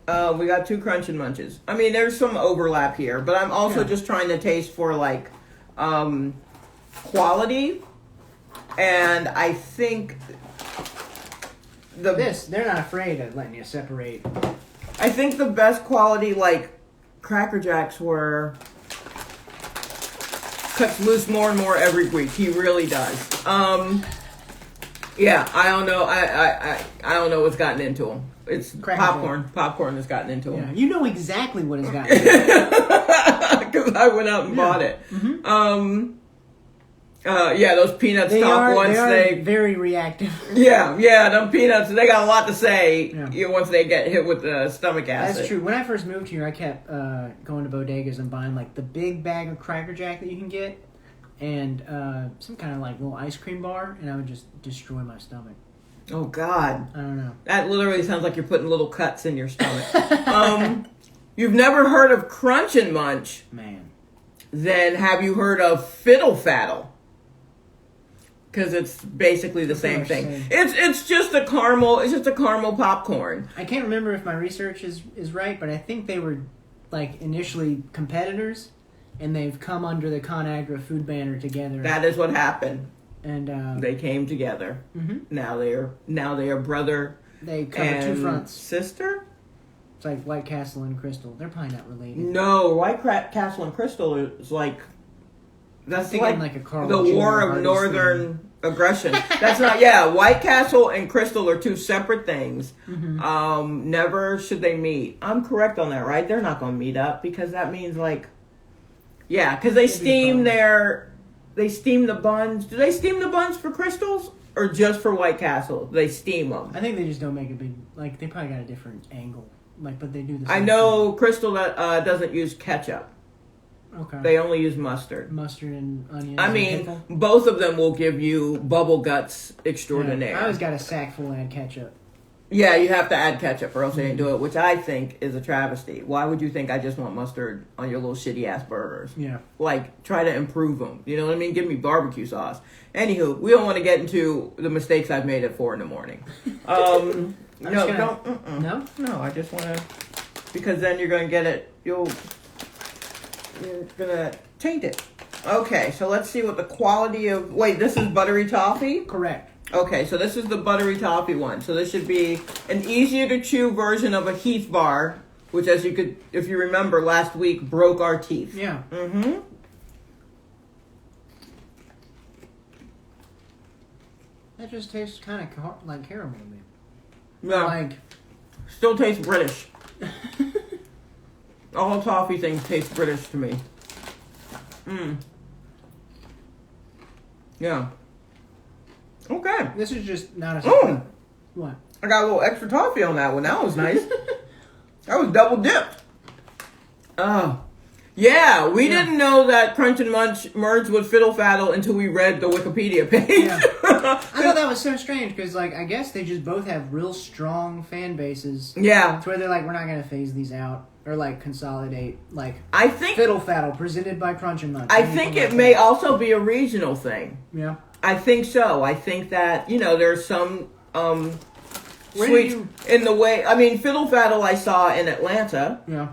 We got 2 Crunch and Munches. I mean, there's some overlap here, but I'm also just trying to taste for like quality, and I think they're not afraid of letting you separate. I think the best quality like Cracker Jacks were cuts loose more and more every week. He really does. Yeah, I don't know. I don't know what's gotten into him. It's Cracker popcorn. Jack. Popcorn has gotten into him. Yeah, you know exactly what has gotten into him. Because I went out and bought it. Mm-hmm. Yeah, those peanuts They talk are once very reactive. Yeah, them peanuts, they got a lot to say Yeah. once they get hit with the stomach acid. That's true. When I first moved here, I kept going to bodegas and buying like the big bag of Cracker Jack that you can get, and some kind of like little ice cream bar, and I would just destroy my stomach. Oh, God. I don't know. That literally sounds like you're putting little cuts in your stomach. You've never heard of Crunch and Munch? Man. Then have you heard of Fiddle Faddle? Because it's basically the same thing. It's just a caramel. It's just a caramel popcorn. I can't remember if my research is right, but I think they were like initially competitors, and they've come under the ConAgra food banner together. That is what happened. And they came together. Mm-hmm. Now they are brother. They cover and 2 fronts. Sister. It's like White Castle and Crystal. They're probably not related. No, White Castle and Crystal is like. That's like a Carl the Jr. War of Hardy's Northern Aggression. That's not. Yeah, White Castle and Crystal are 2 separate things. Mm-hmm. Never should they meet. I'm correct on that, right? They're not going to meet up because that means like. Yeah, because they steam the buns. Do they steam the buns for Crystals or just for White Castle? They steam them. I think they just don't make a big like. They probably got a different angle. Like, but they do the same I know Crystal doesn't use ketchup. Okay. They only use mustard. Mustard and onions. I mean, both of them will give you bubble guts extraordinaire. I always got a sack full of ketchup. Yeah, you have to add ketchup or else they ain't do it, which I think is a travesty. Why would you think I just want mustard on your little shitty ass burgers? Yeah. Like, try to improve them. You know what I mean? Give me barbecue sauce. Anywho, we don't want to get into the mistakes I've made at 4 a.m. No, No? No, I just want to, because then you're going to get it, you're going to taint it. Okay, so let's see what the quality of, wait, this is buttery toffee? Correct. Okay, so this is the buttery toffee one. So this should be an easier to chew version of a Heath bar, which as you could, if you remember last week, broke our teeth. Yeah. Mm-hmm. That just tastes kind of like caramel to me. Yeah. Like, still tastes British. All toffee things taste British to me. Yeah. Okay. this is just not a Mm. What? I got a little extra toffee on that one. That was nice. That was double dipped. Oh. Yeah, we didn't know that Crunch and Munch merged with Fiddle Faddle until we read the Wikipedia page. Yeah. I thought that was so strange because, like, I guess they just both have real strong fan bases. Yeah. To where they're like, we're not going to phase these out or, like, consolidate. Like, I think Fiddle Faddle presented by Crunch and Munch. I think it may also be a regional thing. Yeah. I think so. I think that, there's some Where sweets do in the way. I mean, Fiddle Faddle I saw in Atlanta. Yeah.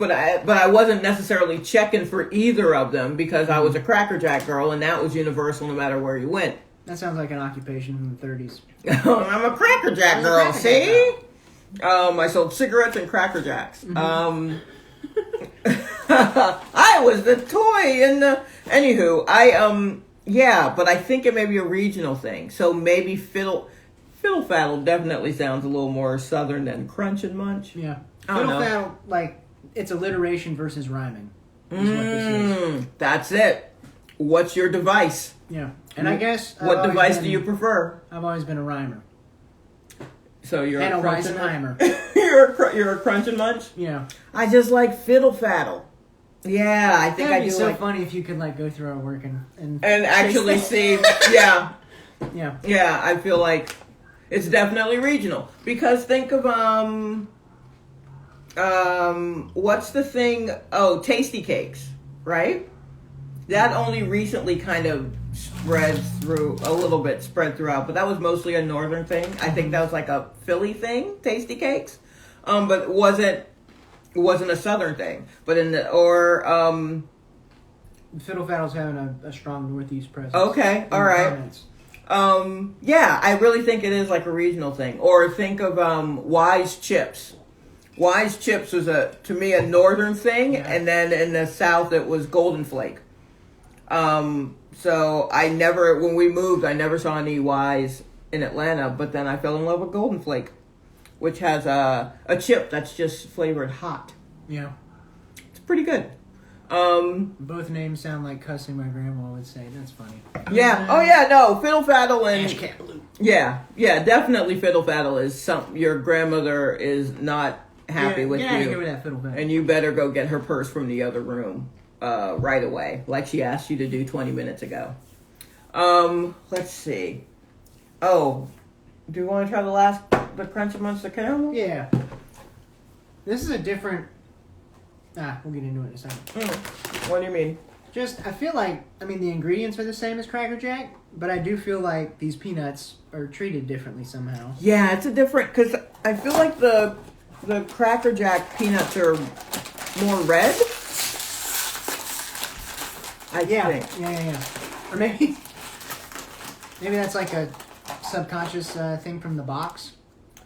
but I wasn't necessarily checking for either of them because I was a Cracker Jack girl, and that was universal no matter where you went. That sounds like an occupation from the 30s. I'm a Cracker Jack girl. See, I sold cigarettes and Cracker Jacks. Mm-hmm. I was the toy in the. Anywho, yeah, but I think it may be a regional thing. So maybe Fiddle Faddle definitely sounds a little more southern than Crunch and Munch. Yeah. I don't Fiddle know. Faddle, like, it's alliteration versus rhyming. Is what this is. That's it. What's your device? Yeah. And I guess... What device do you prefer? I've always been a rhymer. So you're And a Crunch and Munch? Weisenheimer. you're a Crunch and Munch? Yeah. I just like Fiddle Faddle. Yeah, I think That'd I be do so like... funny if you could, like, go through our work and actually chase see... Yeah. Yeah. Yeah, I feel like it's definitely regional. Because think of, what's the thing? Oh, Tasty Cakes, right? That only recently kind of spread throughout, but that was mostly a northern thing. I think that was like a Philly thing, Tasty Cakes. But it wasn't a southern thing. But Fiddle Faddle's having a strong northeast presence. Okay, all right. Yeah, I really think it is like a regional thing. Or think of Wise Chips. Wise Chips was to me a northern thing, and then in the south it was Golden Flake. So when we moved, I never saw any Wise in Atlanta, but then I fell in love with Golden Flake, which has a chip that's just flavored hot. Yeah. It's pretty good. Both names sound like cussing my grandma would say. That's funny. Yeah. Oh yeah. No. Fiddle Faddle and Ash Cat Blue. Yeah. Definitely. Fiddle Faddle is something your grandmother is not happy with Get out of here you, with that Fiddle Faddle. and you better go get her purse from the other room right away, like she asked you to do 20 minutes ago. Let's see. Oh, do you want to try the Crunch Amongst the Caramel? Yeah. This is a different... we'll get into it in a second. What do you mean? I feel like, the ingredients are the same as Cracker Jack, but I do feel like these peanuts are treated differently somehow. Yeah, it's a different, because I feel like the Cracker Jack peanuts are more red. I think. Yeah. Or maybe that's like a subconscious thing from the box,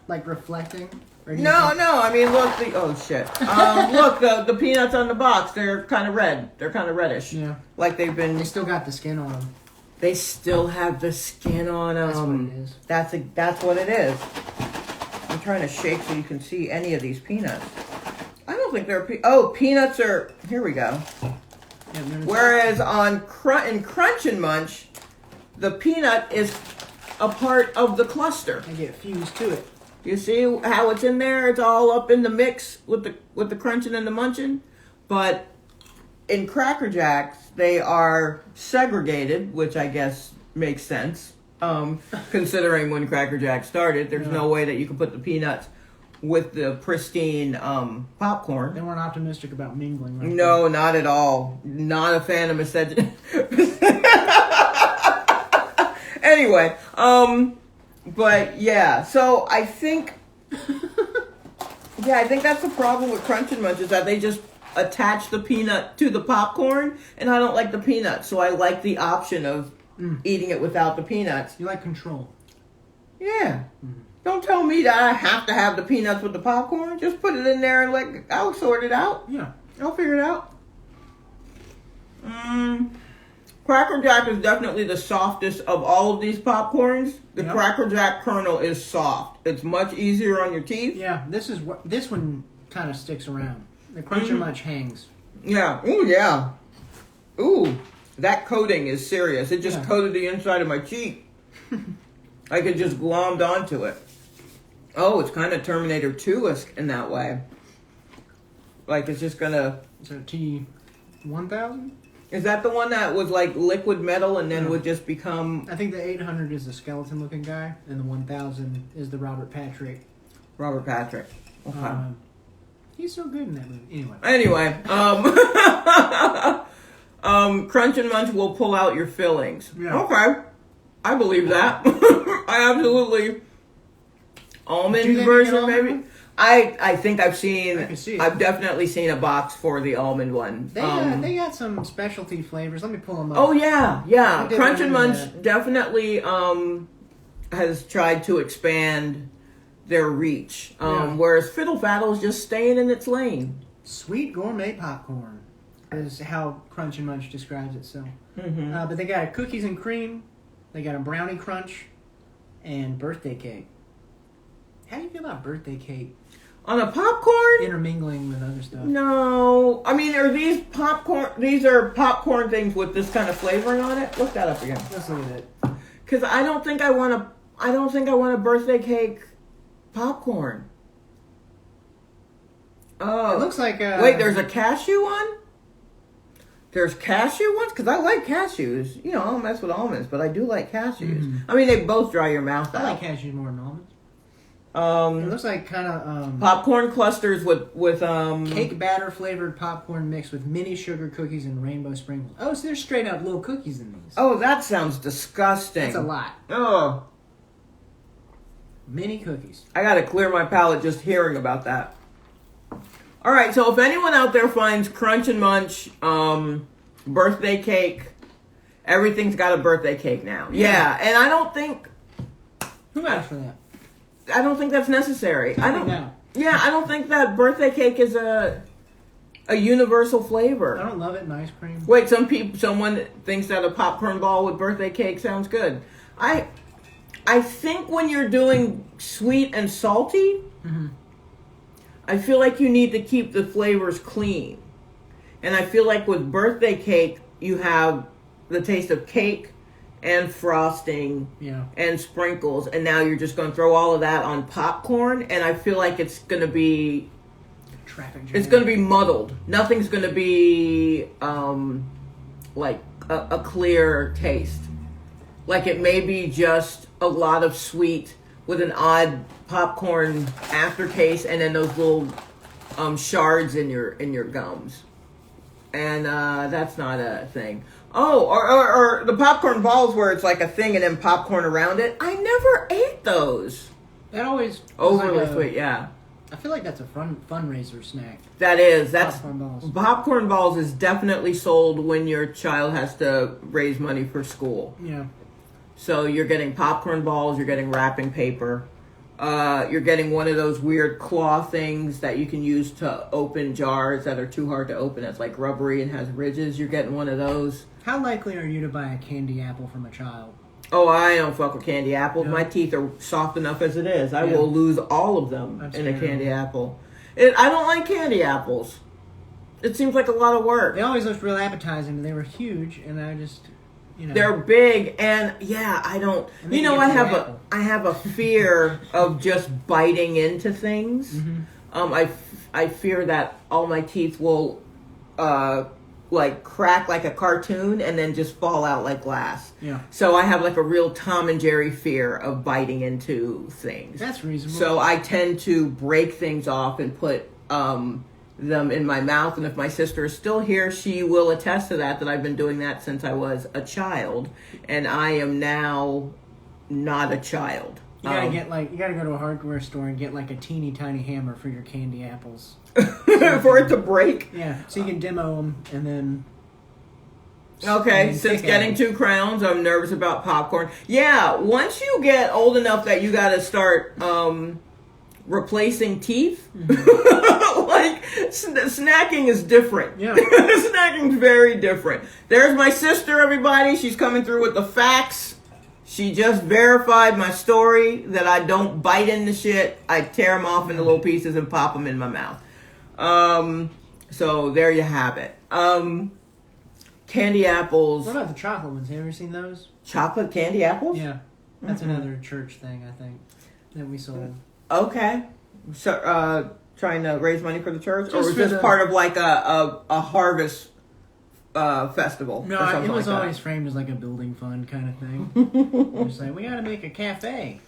like reflecting. No. I mean, look. Oh shit. Look, the peanuts on the box. They're kind of red. They're kind of reddish. Yeah. Like they've been. They still got the skin on them. They still have the skin on them. That's what it is. That's what it is. I'm trying to shake so you can see any of these peanuts. I don't think they're. Peanuts are. Here we go. Yeah, Whereas in Crunch and Munch, the peanut is a part of the cluster. they get fused to it. You see how it's in there? It's all up in the mix with the crunching and the munching. But in Cracker Jacks, they are segregated, which I guess makes sense. Considering when Cracker Jack started, there's no way that you could put the peanuts with the pristine popcorn. They weren't optimistic about mingling. Right? No, not at all. Not a fan of miscegenation. Anyway, but yeah, so I think that's the problem with Crunch and Munch is that they just attach the peanut to the popcorn, and I don't like the peanuts, so I like the option of eating it without the peanuts. You like control. Yeah. Don't tell me that I have to have the peanuts with the popcorn. Just put it in there and I'll sort it out. Yeah. I'll figure it out. Cracker Jack is definitely the softest of all of these popcorns. The Cracker Jack kernel is soft. It's much easier on your teeth. Yeah, this one kind of sticks around. The Crunch and Munch hangs. Yeah. Ooh, yeah. Ooh, that coating is serious. It just coated the inside of my cheek. I could just glommed onto it. Oh, it's kind of Terminator 2-esque in that way. Like it's just gonna... Is it T-1000? Is that the one that was like liquid metal and then would just become... I think the 800 is the skeleton-looking guy, and the 1000 is the Robert Patrick. Robert Patrick. Okay. He's so good in that movie. Anyway, Crunch and Munch will pull out your fillings. Yeah. Okay. I believe that. I absolutely... Almond Do they make version, an almond maybe? one? I think I've seen. I can see it. I've definitely seen a box for the almond one. They got some specialty flavors. Let me pull them up. Oh yeah. I did Crunch and remember Munch that. definitely has tried to expand their reach. Whereas Fiddle Faddle is just staying in its lane. Sweet gourmet popcorn is how Crunch and Munch describes itself. Mm-hmm. But they got a cookies and cream, they got a brownie crunch, and birthday cake. How do you feel about birthday cake On a popcorn? intermingling with other stuff? No. I mean, are these popcorn? These are popcorn things with this kind of flavoring on it. Look that up again. Let's look at it. Because I don't think I want to. I don't think I want a birthday cake popcorn. Oh, It looks like wait, there's a cashew one? There's cashew ones? Because I like cashews. You know, I don't mess with almonds, but I do like cashews. Mhm. I mean, they both dry your mouth I like out. cashews more than almonds. It looks like kind of Popcorn clusters with cake batter flavored popcorn mixed with mini sugar cookies and rainbow sprinkles. Oh, so there's straight out little cookies in these. Oh, that sounds disgusting. That's a lot. Oh, Mini cookies. I gotta clear my palate just hearing about that. All right, so if anyone out there finds Crunch and Munch birthday cake, everything's got a birthday cake now. Yeah, and I don't think Who asked for that? that's necessary. I don't. know. Yeah, I don't think that birthday cake is a universal I flavor. don't love it in ice cream. Wait, someone thinks that a popcorn ball with birthday cake sounds good. I think when you're doing sweet and salty, Mhm. I feel like you need to keep the flavors clean. And I feel like with birthday cake, you have the taste of cake and frosting Yeah. and sprinkles, and now you're just going to throw all of that on popcorn, and I feel like it's going to be muddled. Nothing's going to be like a clear taste. Like it may be just a lot of sweet with an odd popcorn aftertaste, and then those little shards in your gums, and that's not a thing. Oh, or the popcorn balls where it's like a thing and then popcorn around it. I never ate those. That always Overly like a- sweet, yeah. I feel like that's a fundraiser snack. That's Popcorn balls. popcorn balls is definitely sold when your child has to raise money for school. Yeah. So you're getting popcorn balls, you're getting wrapping paper, you're getting one of those weird claw things that you can use to open jars that are too hard to open. It's like rubbery and has ridges. You're getting one of those. How likely are you to buy a candy apple from a child? Oh, I don't fuck with candy apples. No. My teeth are soft enough as it is. I Yeah. will lose all of them That's in a terrible. candy apple. I don't like candy apples. It seems like a lot of work. They always looked real appetizing, but they were huge, and I just, They're big, and yeah, I don't. And then You know, you I get have the a apple. I have a fear of just biting into things. Mhm. I fear that all my teeth will, like crack like a cartoon and then just fall out like glass. Yeah. So I have like a real Tom and Jerry fear of biting into things. That's reasonable. So I tend to break things off and put them in my mouth. And if my sister is still here, she will attest to that I've been doing that since I was a child. And I am now not a child. You gotta you gotta go to a hardware store and get like a teeny tiny hammer for your candy apples. for it to break. Yeah, so you can demo them and then. Okay, and since pick getting at 'em. 2 crowns, I'm nervous about popcorn. Yeah, once you get old enough that you gotta start replacing teeth, like snacking is different. Yeah. Snacking's very different. There's my sister, everybody. She's coming through with the facts. She just verified my story that I don't bite into shit. I tear them off into little pieces and pop them in my mouth. So there you have it. Candy apples. What about the chocolate ones? Have you ever seen those? Chocolate candy apples? Yeah, that's another church thing I think that we sold. Okay. So, trying to raise money for the church? Or Just was for this the- part of like a harvest festival? No, or something it was like that? always framed as like a building fund kind of thing. It was like, we gotta make a cafe.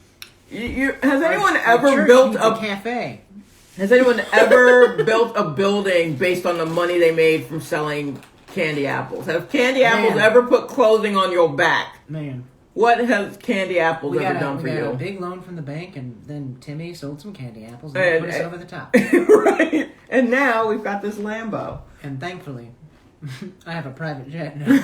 Has anyone Our ever church built needs a cafe? Has anyone ever built a building based on the money they made from selling candy apples? Have candy apples Man. ever put clothing on your back? Man, What has candy apples We ever got, done we for got a you? big loan from the bank, and then Timmy sold some candy apples and And- put us over the top. Right. And now we've got this Lambo. And thankfully, I have a private jet now.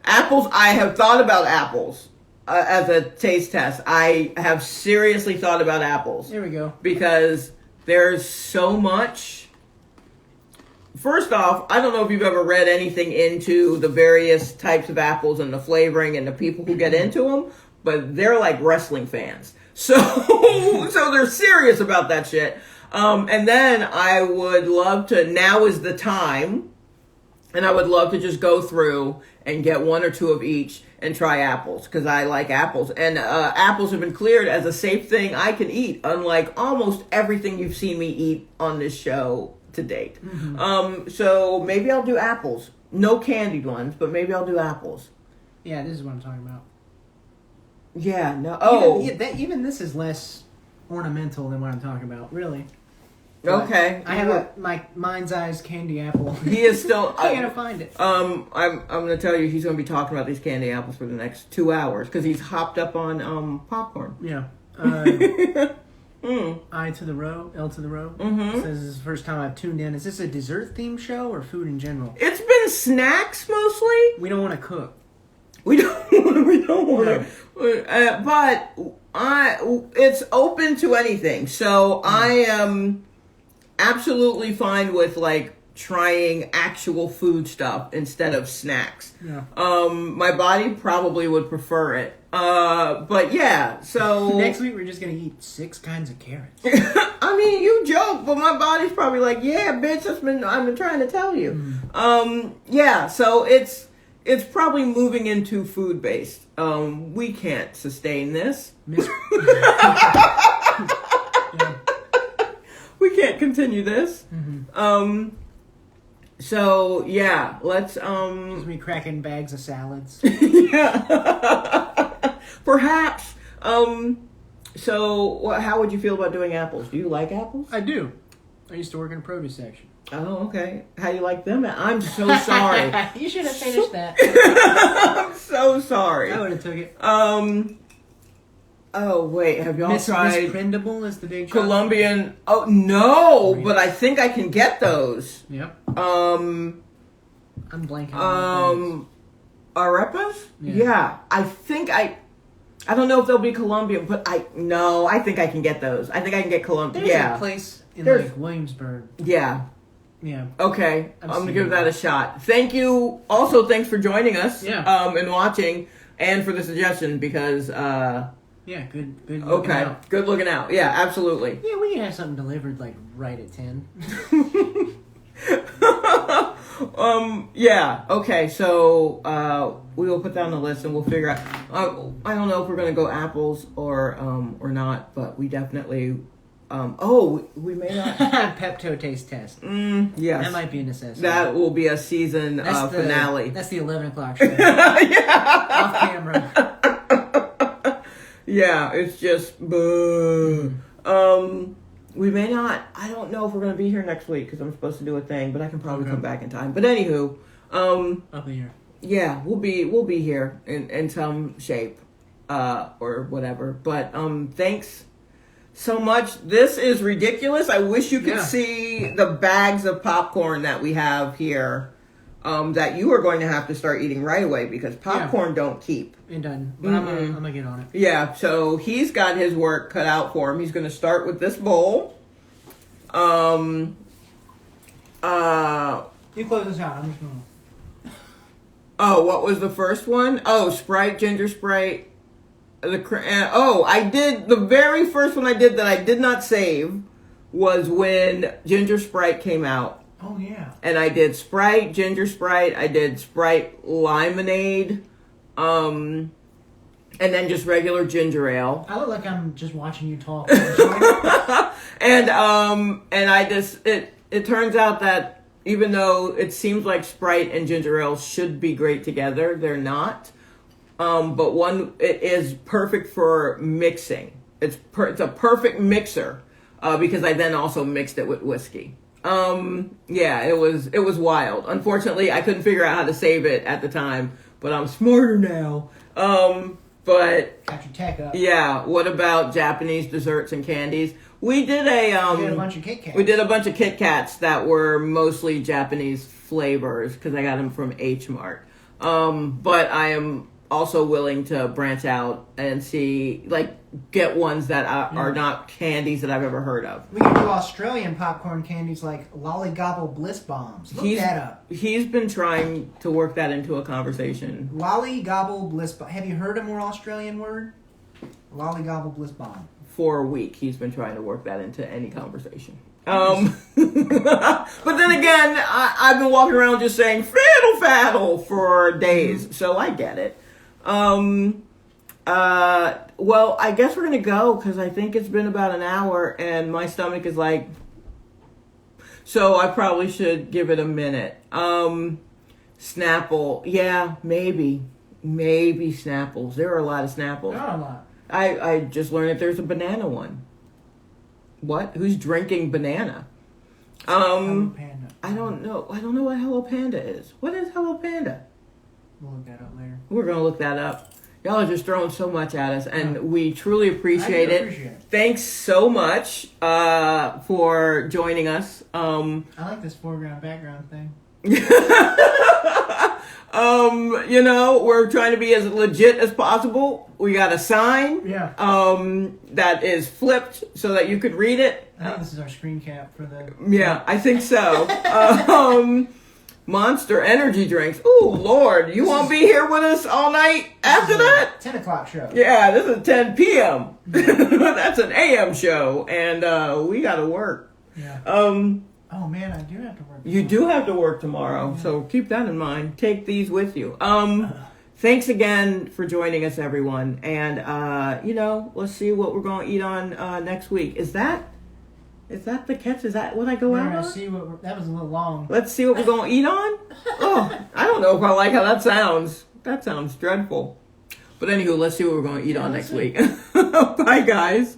Apples, I have thought about apples as a taste test. I have seriously thought about apples. There we go. Because there's so much. First off, I don't know if you've ever read anything into the various types of apples and the flavoring and the people who get into them, but they're like wrestling fans. So, so they're serious about that shit. And then I would love to, now is the time, and I would love to just go through and get one or two of each and try apples, because I like apples. And apples have been cleared as a safe thing I can eat, unlike almost everything you've seen me eat on this show to date. So maybe I'll do apples. No candied ones, but maybe I'll do apples. Yeah, this is what I'm talking about. Yeah, no. Oh, Even this is less ornamental than what I'm talking about, really. okay. I have my mind's eyes candy apple. He is still. I gotta find it. I'm gonna tell you, he's gonna be talking about these candy apples for the next 2 hours because he's hopped up on popcorn. Yeah. I to the row, L to the row. Mhm. Says this is the first time I've tuned in. Is this a dessert themed show or food in general? It's been snacks mostly. We don't want to cook. We don't want to. But it's open to anything. So I am absolutely fine with like trying actual food stuff instead of snacks. Yeah. My body probably would prefer it. But yeah, so Next week we're just gonna eat 6 kinds of carrots. I mean, you joke, but my body's probably like, yeah, bitch, I've been trying to tell you. Yeah, so it's probably moving into food based. We can't sustain this. Yeah. We can't continue this. So yeah, let's Just me cracking bags of salads. yeah. Perhaps. So how would you feel about doing apples? Do you like apples? I do. I used to work in the produce section. Oh, okay. How you like them? I'm so sorry. You should have finished that. I'm so sorry. I would have took it. Oh wait, have y'all Miss tried Prindable is the big chocolate. Colombian? Oh no, but I think I can get those. Yep. Um, I'm blanking. on arepas? Yeah. Yeah, I think I don't know if they'll be Colombian, but I think I can get those. I think I can get Colombian. There's Yeah. a place in There's- like Williamsburg. Yeah. Yeah. Okay. I've I'm gonna seen give that that. a shot. Thank you. Also, thanks for joining us. Yeah. And watching, and for the suggestion because. Yeah. Good. Looking Okay. out. Good looking out. Yeah. Absolutely. Yeah, we can have something delivered like right at 10. Yeah. Okay. So we will put that on the list, and we'll figure out. I don't know if we're gonna go apples or not, but we definitely. We may not. Pepto taste test. Yes. That might be a necessity. That will be a season finale. That's the 11 o'clock show. Yeah. Off camera. Yeah, it's just boo. We may not. I don't know if we're gonna be here next week because I'm supposed to do a thing, but I can probably Okay. come back in time. But anywho, Up in here. yeah, we'll be here in some shape, or whatever. But thanks so much. This is ridiculous. I wish you could Yeah. see the bags of popcorn that we have here. That you are going to have to start eating right away because popcorn don't keep. And done. But I'm gonna get on it. Yeah, so he's got his work cut out for him. He's going to start with this bowl. You close this out. I'm just gonna. Oh, what was the first one? Oh, Sprite, ginger Sprite. I did the very first one I did that I did not save was when ginger Sprite came out. Oh yeah. And I did Sprite, ginger Sprite. I did Sprite lemonade. And then just regular ginger ale. I look like I'm just watching you talk. And I just it turns out that even though it seems like Sprite and ginger ale should be great together, they're not. But it is perfect for mixing. It's a perfect mixer because I then also mixed it with whiskey. Yeah, it was wild. Unfortunately, I couldn't figure out how to save it at the time. but I'm smarter now. But Got your tech up. yeah, what about Japanese desserts and candies? We did You did a bunch of Kit Kats. we did a bunch of Kit Kats that were mostly Japanese flavors because I got them from H Mart. But I am also willing to branch out and see, like, get ones that are not candies that I've ever heard of. We can do Australian popcorn candies like Lollygobble Bliss Bombs. Look that up. He's been trying to work that into a conversation. Lollygobble Bliss Bomb. Have you heard a more Australian word? Lollygobble Bliss Bomb. For a week, he's been trying to work that into any conversation. But then again, I've been walking around just saying fiddle faddle for days, so I get it. Well, I guess we're gonna go because I think it's been about an hour and my stomach is like, so I probably should give it a minute. Snapple, yeah, maybe Snapples. There are a lot of Snapples. Not a lot. I just learned that there's a banana one. What? Who's drinking banana? Hello Panda. I don't know. I don't know what Hello Panda is. What is Hello Panda? We'll look that up later. We're gonna look that up. Y'all are just throwing so much at us, and we truly appreciate I do it. appreciate it. Thanks so much for joining us. I like this foreground background thing. You know, we're trying to be as legit as possible. We got a sign, Yeah. that is flipped so that you could read it. I think this is our screen cap for the. Yeah, I think so. Monster energy drinks. Ooh, Lord, you won't be here with us all night after that? 10 o'clock show. Yeah, this is 10 p.m. That's an a.m. show, and we gotta work. Yeah. Oh man, I do have to work. You do have to work tomorrow, so keep that in mind. Take these with you. Thanks again for joining us, everyone. And, let's see what we're going to eat on next week. Is that the catch? Is that what I go out on? See what that was a little long. Let's see what we're going to eat on? Oh, I don't know if I like how that sounds. That sounds dreadful. But anywho, let's see what we're going to eat on next week. Bye, guys.